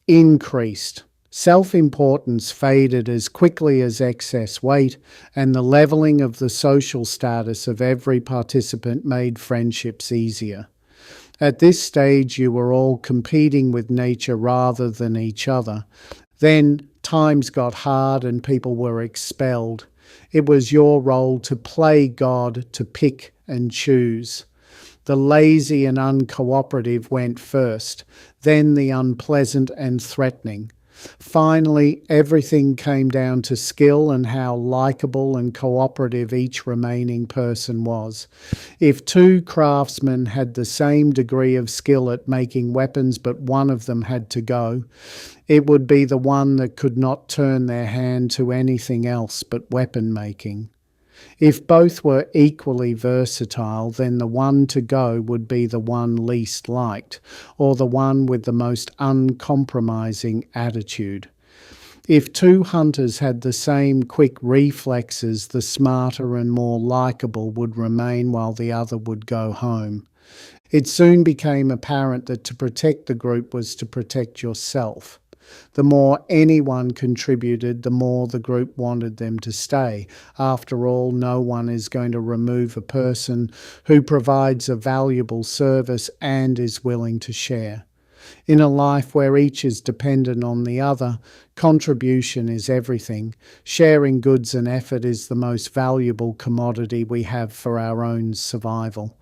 B: increased. Self-importance faded as quickly as excess weight, and the levelling of the social status of every participant made friendships easier. At this stage, you were all competing with nature rather than each other. Then times got hard and people were expelled. It was your role to play God, to pick and choose. The lazy and uncooperative went first, then the unpleasant and threatening. Finally, everything came down to skill and how likeable and cooperative each remaining person was. If 2 craftsmen had the same degree of skill at making weapons, but one of them had to go, it would be the one that could not turn their hand to anything else but weapon making. If both were equally versatile, then the one to go would be the one least liked, or the one with the most uncompromising attitude. If 2 hunters had the same quick reflexes, the smarter and more likeable would remain while the other would go home. It soon became apparent that to protect the group was to protect yourself. The more anyone contributed, the more the group wanted them to stay. After all, no one is going to remove a person who provides a valuable service and is willing to share. In a life where each is dependent on the other, contribution is everything. Sharing goods and effort is the most valuable commodity we have for our own survival.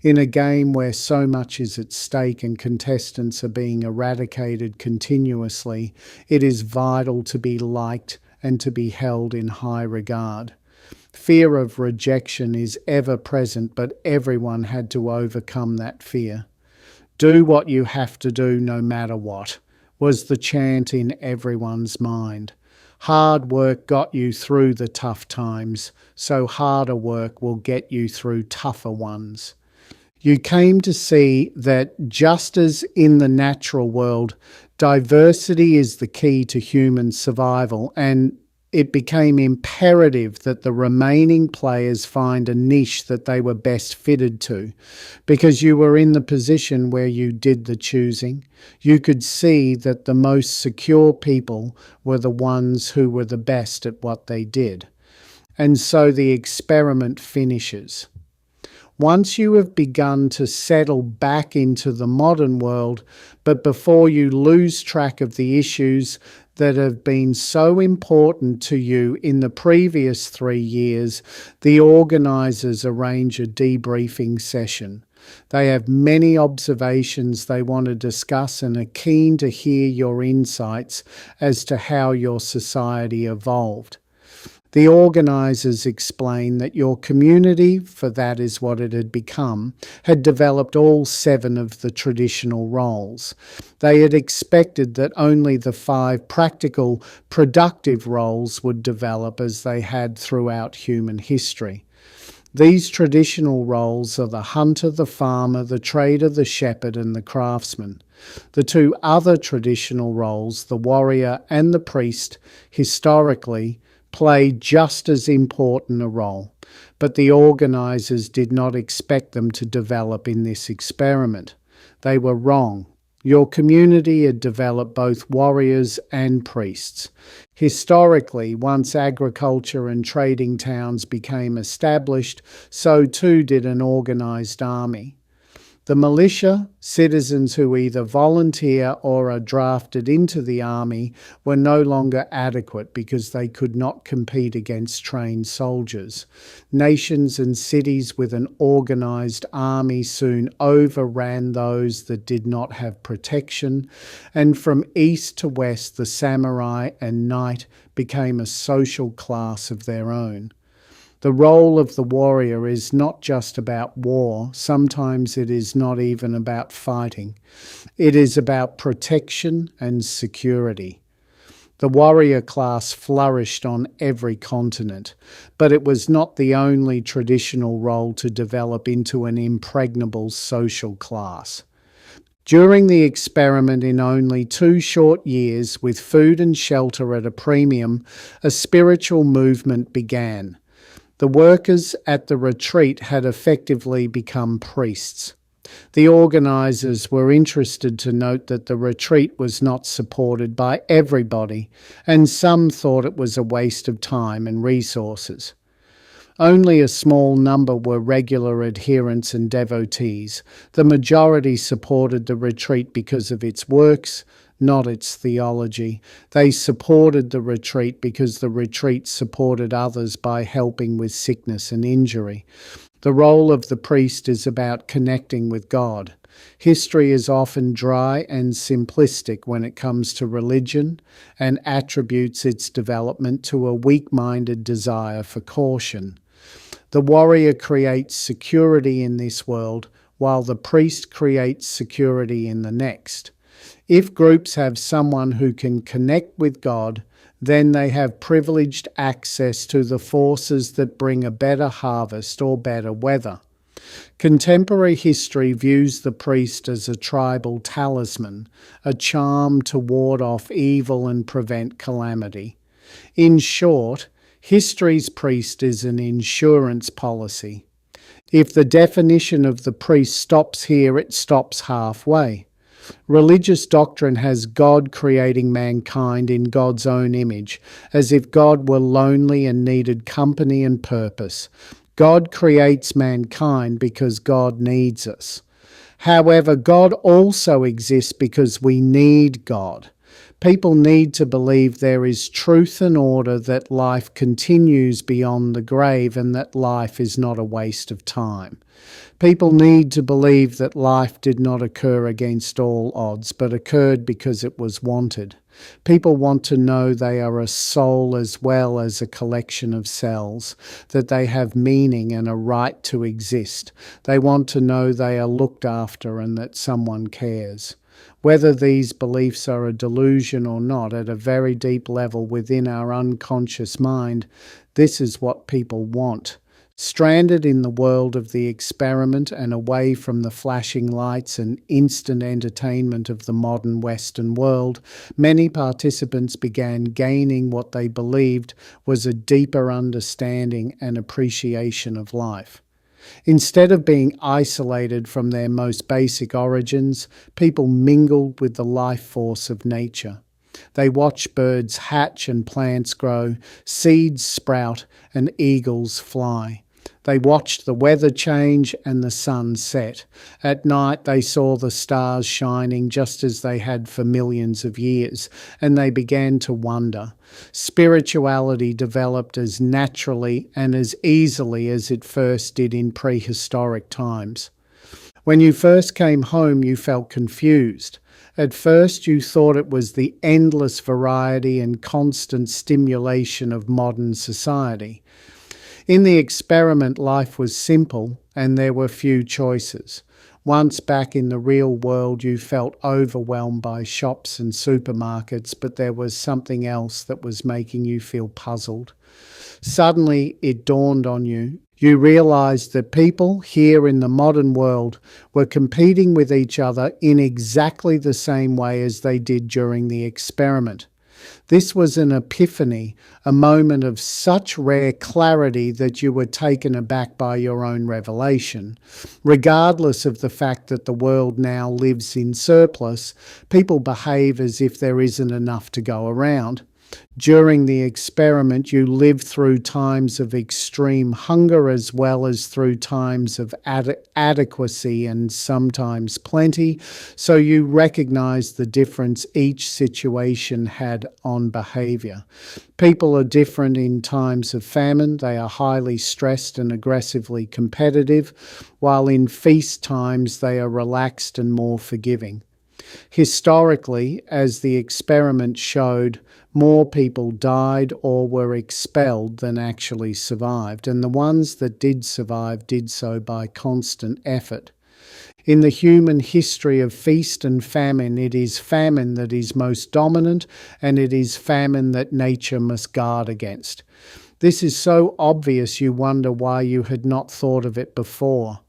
B: In a game where so much is at stake and contestants are being eradicated continuously, it is vital to be liked and to be held in high regard. Fear of rejection is ever present, but everyone had to overcome that fear. Do what you have to do no matter what, was the chant in everyone's mind. Hard work got you through the tough times, so harder work will get you through tougher ones. You came to see that just as in the natural world, diversity is the key to human survival, and it became imperative that the remaining players find a niche that they were best fitted to, because you were in the position where you did the choosing. You could see that the most secure people were the ones who were the best at what they did. And so the experiment finishes. Once you have begun to settle back into the modern world, but before you lose track of the issues that have been so important to you in the previous 3 years, the organisers arrange a debriefing session. They have many observations they want to discuss and are keen to hear your insights as to how your society evolved. The organisers explained that your community, for that is what it had become, had developed all 7 of the traditional roles. They had expected that only the 5 practical, productive roles would develop as they had throughout human history. These traditional roles are the hunter, the farmer, the trader, the shepherd, and the craftsman. The 2 other traditional roles, the warrior and the priest, historically played just as important a role, but the organisers did not expect them to develop in this experiment. They were wrong. Your community had developed both warriors and priests. Historically, once agriculture and trading towns became established, so too did an organised army. The militia, citizens who either volunteer or are drafted into the army, were no longer adequate because they could not compete against trained soldiers. Nations and cities with an organised army soon overran those that did not have protection, and from east to west the samurai and knight became a social class of their own. The role of the warrior is not just about war. Sometimes it is not even about fighting. It is about protection and security. The warrior class flourished on every continent, but it was not the only traditional role to develop into an impregnable social class. During the experiment in only 2 short years, with food and shelter at a premium, a spiritual movement began. The workers at the retreat had effectively become priests. The organisers were interested to note that the retreat was not supported by everybody, and some thought it was a waste of time and resources. Only a small number were regular adherents and devotees. The majority supported the retreat because of its works, not its theology. They supported the retreat because the retreat supported others by helping with sickness and injury. The role of the priest is about connecting with God. History is often dry and simplistic when it comes to religion and attributes its development to a weak-minded desire for caution. The warrior creates security in this world, while the priest creates security in the next. If groups have someone who can connect with God, then they have privileged access to the forces that bring a better harvest or better weather. Contemporary history views the priest as a tribal talisman, a charm to ward off evil and prevent calamity. In short, history's priest is an insurance policy. If the definition of the priest stops here, it stops halfway. Religious doctrine has God creating mankind in God's own image, as if God were lonely and needed company and purpose. God creates mankind because God needs us. However, God also exists because we need God. People need to believe there is truth and order, that life continues beyond the grave, and that life is not a waste of time. People need to believe that life did not occur against all odds, but occurred because it was wanted. People want to know they are a soul as well as a collection of cells, that they have meaning and a right to exist. They want to know they are looked after and that someone cares. Whether these beliefs are a delusion or not, at a very deep level within our unconscious mind, this is what people want. Stranded in the world of the experiment and away from the flashing lights and instant entertainment of the modern Western world, many participants began gaining what they believed was a deeper understanding and appreciation of life. Instead of being isolated from their most basic origins, people mingled with the life force of nature. They watched birds hatch and plants grow, seeds sprout and eagles fly. They watched the weather change and the sun set. At night they saw the stars shining just as they had for millions of years, and they began to wonder. Spirituality developed as naturally and as easily as it first did in prehistoric times. When you first came home, you felt confused. At first, you thought it was the endless variety and constant stimulation of modern society. In the experiment, life was simple and there were few choices. Once back in the real world, you felt overwhelmed by shops and supermarkets, but there was something else that was making you feel puzzled. Suddenly, it dawned on you. You realized that people here in the modern world were competing with each other in exactly the same way as they did during the experiment. This was an epiphany, a moment of such rare clarity that you were taken aback by your own revelation. Regardless of the fact that the world now lives in surplus, people behave as if there isn't enough to go around. During the experiment, you lived through times of extreme hunger as well as through times of adequacy and sometimes plenty, so you recognized the difference each situation had on behavior. People are different in times of famine. They are highly stressed and aggressively competitive, while in feast times they are relaxed and more forgiving. Historically, as the experiment showed, more people died or were expelled than actually survived, and the ones that did survive did so by constant effort. In the human history of feast and famine, it is famine that is most dominant, and it is famine that nature must guard against. This is so obvious you wonder why you had not thought of it before.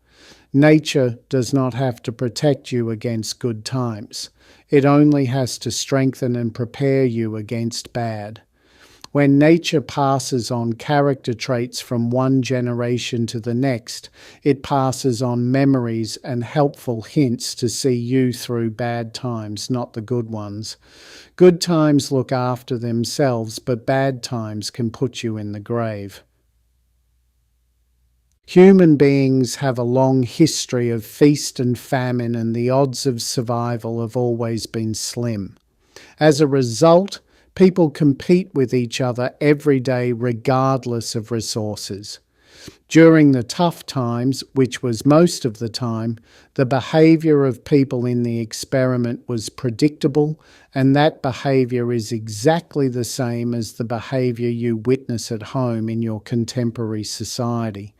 B: Nature does not have to protect you against good times. It only has to strengthen and prepare you against bad. When nature passes on character traits from one generation to the next, it passes on memories and helpful hints to see you through bad times, not the good ones. Good times look after themselves, but bad times can put you in the grave. Human beings have a long history of feast and famine, and the odds of survival have always been slim. As a result, people compete with each other every day regardless of resources. During the tough times, which was most of the time, the behaviour of people in the experiment was predictable, and that behaviour is exactly the same as the behaviour you witness at home in your contemporary society.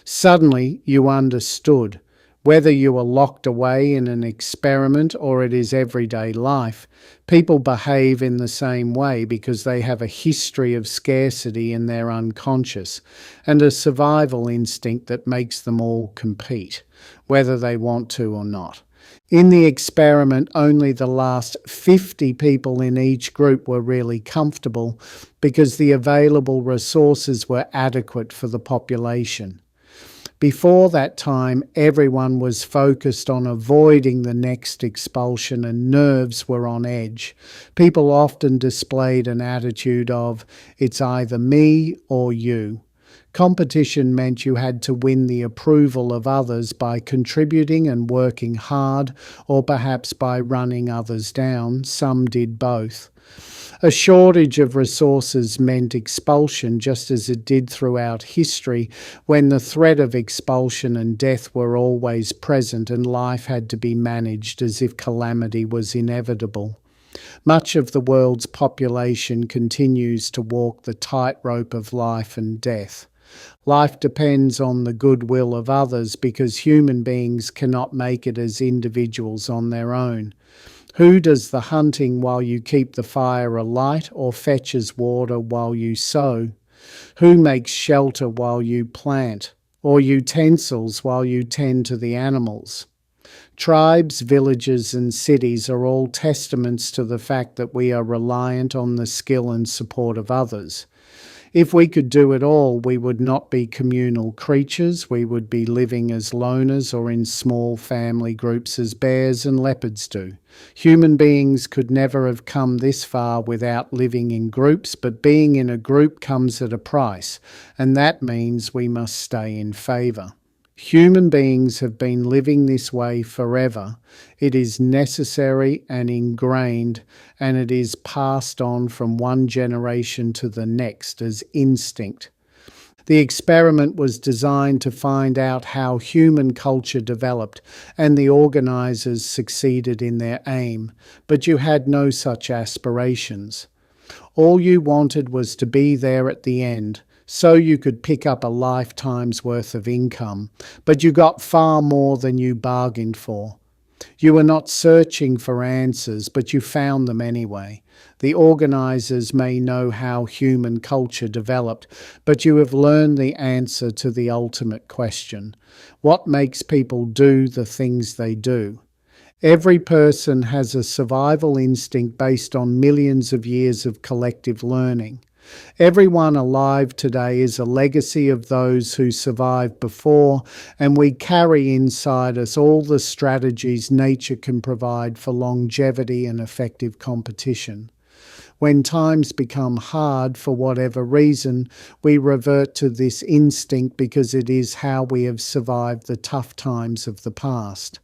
B: Suddenly you understood. Whether you are locked away in an experiment or it is everyday life, people behave in the same way because they have a history of scarcity in their unconscious and a survival instinct that makes them all compete, whether they want to or not. In the experiment, only the last 50 people in each group were really comfortable because the available resources were adequate for the population. Before that time, everyone was focused on avoiding the next expulsion and nerves were on edge. People often displayed an attitude of, it's either me or you. Competition meant you had to win the approval of others by contributing and working hard, or perhaps by running others down. Some did both. A shortage of resources meant expulsion, just as it did throughout history, when the threat of expulsion and death were always present and life had to be managed as if calamity was inevitable. Much of the world's population continues to walk the tightrope of life and death. Life depends on the goodwill of others because human beings cannot make it as individuals on their own. Who does the hunting while you keep the fire alight or fetches water while you sow? Who makes shelter while you plant, or utensils while you tend to the animals? Tribes, villages and cities are all testaments to the fact that we are reliant on the skill and support of others. If we could do it all, we would not be communal creatures. We would be living as loners or in small family groups as bears and leopards do. Human beings could never have come this far without living in groups, but being in a group comes at a price, and that means we must stay in favour. Human beings have been living this way forever. It is necessary and ingrained, and it is passed on from one generation to the next as instinct. The experiment was designed to find out how human culture developed, and the organisers succeeded in their aim, but you had no such aspirations. All you wanted was to be there at the end, so you could pick up a lifetime's worth of income, but you got far more than you bargained for. You were not searching for answers, but you found them anyway. The organisers may know how human culture developed, but you have learned the answer to the ultimate question. What makes people do the things they do? Every person has a survival instinct based on millions of years of collective learning. Everyone alive today is a legacy of those who survived before, and we carry inside us all the strategies nature can provide for longevity and effective competition. When times become hard for whatever reason, we revert to this instinct because it is how we have survived the tough times of the past.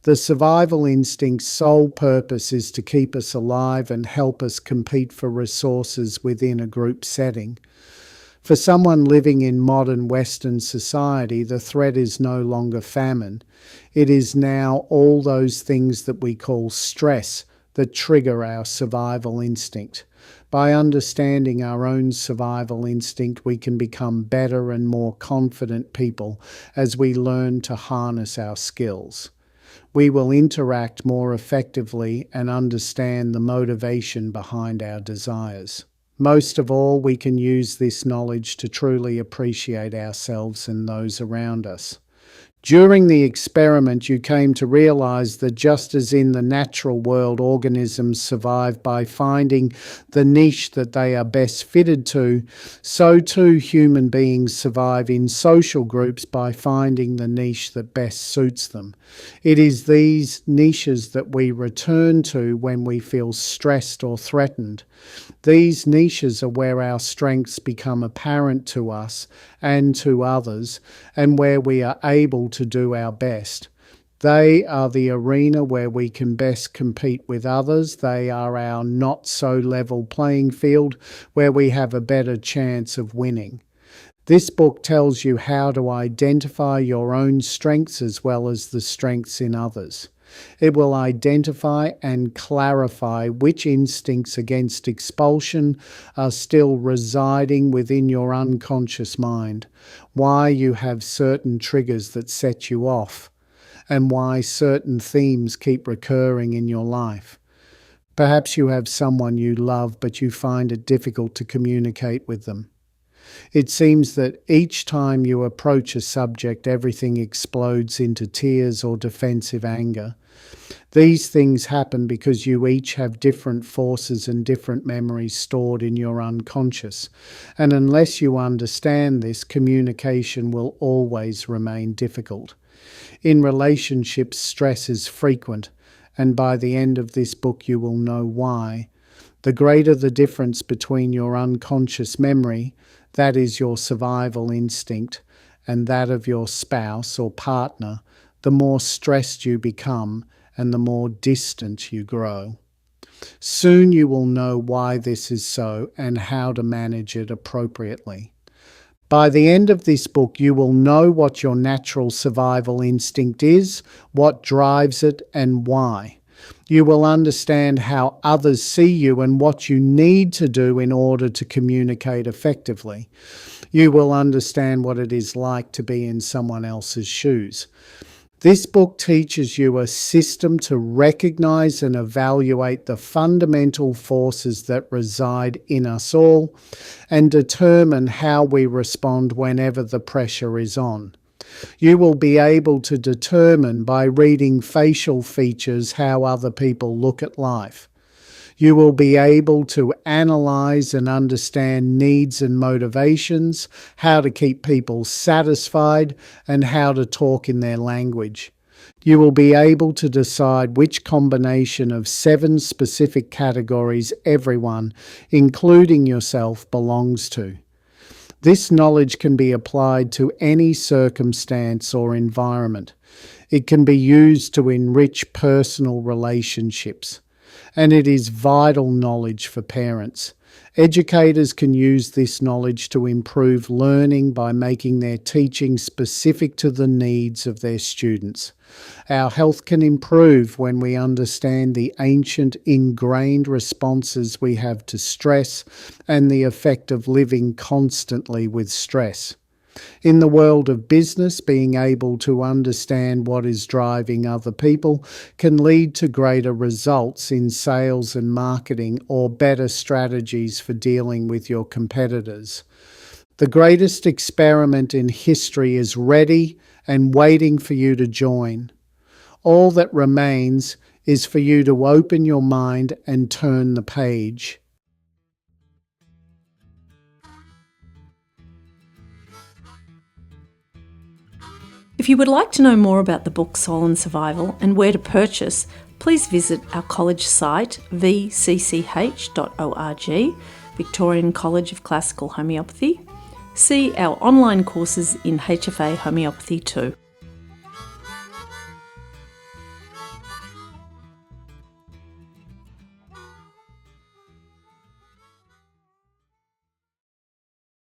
B: The survival instinct's sole purpose is to keep us alive and help us compete for resources within a group setting. For someone living in modern Western society, the threat is no longer famine. It is now all those things that we call stress that trigger our survival instinct. By understanding our own survival instinct, we can become better and more confident people as we learn to harness our skills. We will interact more effectively and understand the motivation behind our desires. Most of all, we can use this knowledge to truly appreciate ourselves and those around us. During the experiment, you came to realize that just as in the natural world, organisms survive by finding the niche that they are best fitted to, so too human beings survive in social groups by finding the niche that best suits them. It is these niches that we return to when we feel stressed or threatened. These niches are where our strengths become apparent to us and to others, and where we are able to do our best. They are the arena where we can best compete with others. They are our not-so-level playing field where we have a better chance of winning. This book tells you how to identify your own strengths as well as the strengths in others. It will identify and clarify which instincts against expulsion are still residing within your unconscious mind, why you have certain triggers that set you off, and why certain themes keep recurring in your life. Perhaps you have someone you love, but you find it difficult to communicate with them. It seems that each time you approach a subject, everything explodes into tears or defensive anger. These things happen because you each have different forces and different memories stored in your unconscious. And unless you understand this, communication will always remain difficult. In relationships, stress is frequent, and by the end of this book you will know why. The greater the difference between your unconscious memory, that is your survival instinct, and that of your spouse or partner, the more stressed you become and the more distant you grow. Soon you will know why this is so and how to manage it appropriately. By the end of this book, you will know what your natural survival instinct is, what drives it, and why. You will understand how others see you and what you need to do in order to communicate effectively. You will understand what it is like to be in someone else's shoes. This book teaches you a system to recognize and evaluate the fundamental forces that reside in us all and determine how we respond whenever the pressure is on. You will be able to determine by reading facial features how other people look at life. You will be able to analyze and understand needs and motivations, how to keep people satisfied, and how to talk in their language. You will be able to decide which combination of 7 specific categories everyone, including yourself, belongs to. This knowledge can be applied to any circumstance or environment. It can be used to enrich personal relationships. and it is vital knowledge for parents. Educators can use this knowledge to improve learning by making their teaching specific to the needs of their students. Our health can improve when we understand the ancient ingrained responses we have to stress and the effect of living constantly with stress. In the world of business, being able to understand what is driving other people can lead to greater results in sales and marketing or better strategies for dealing with your competitors. The greatest experiment in history is ready and waiting for you to join. All that remains is for you to open your mind and turn the page.
A: If you would like to know more about the book Soul and Survival and where to purchase, please visit our college site vcch.org, Victorian College of Classical Homeopathy. See our online courses in HFA Homeopathy too.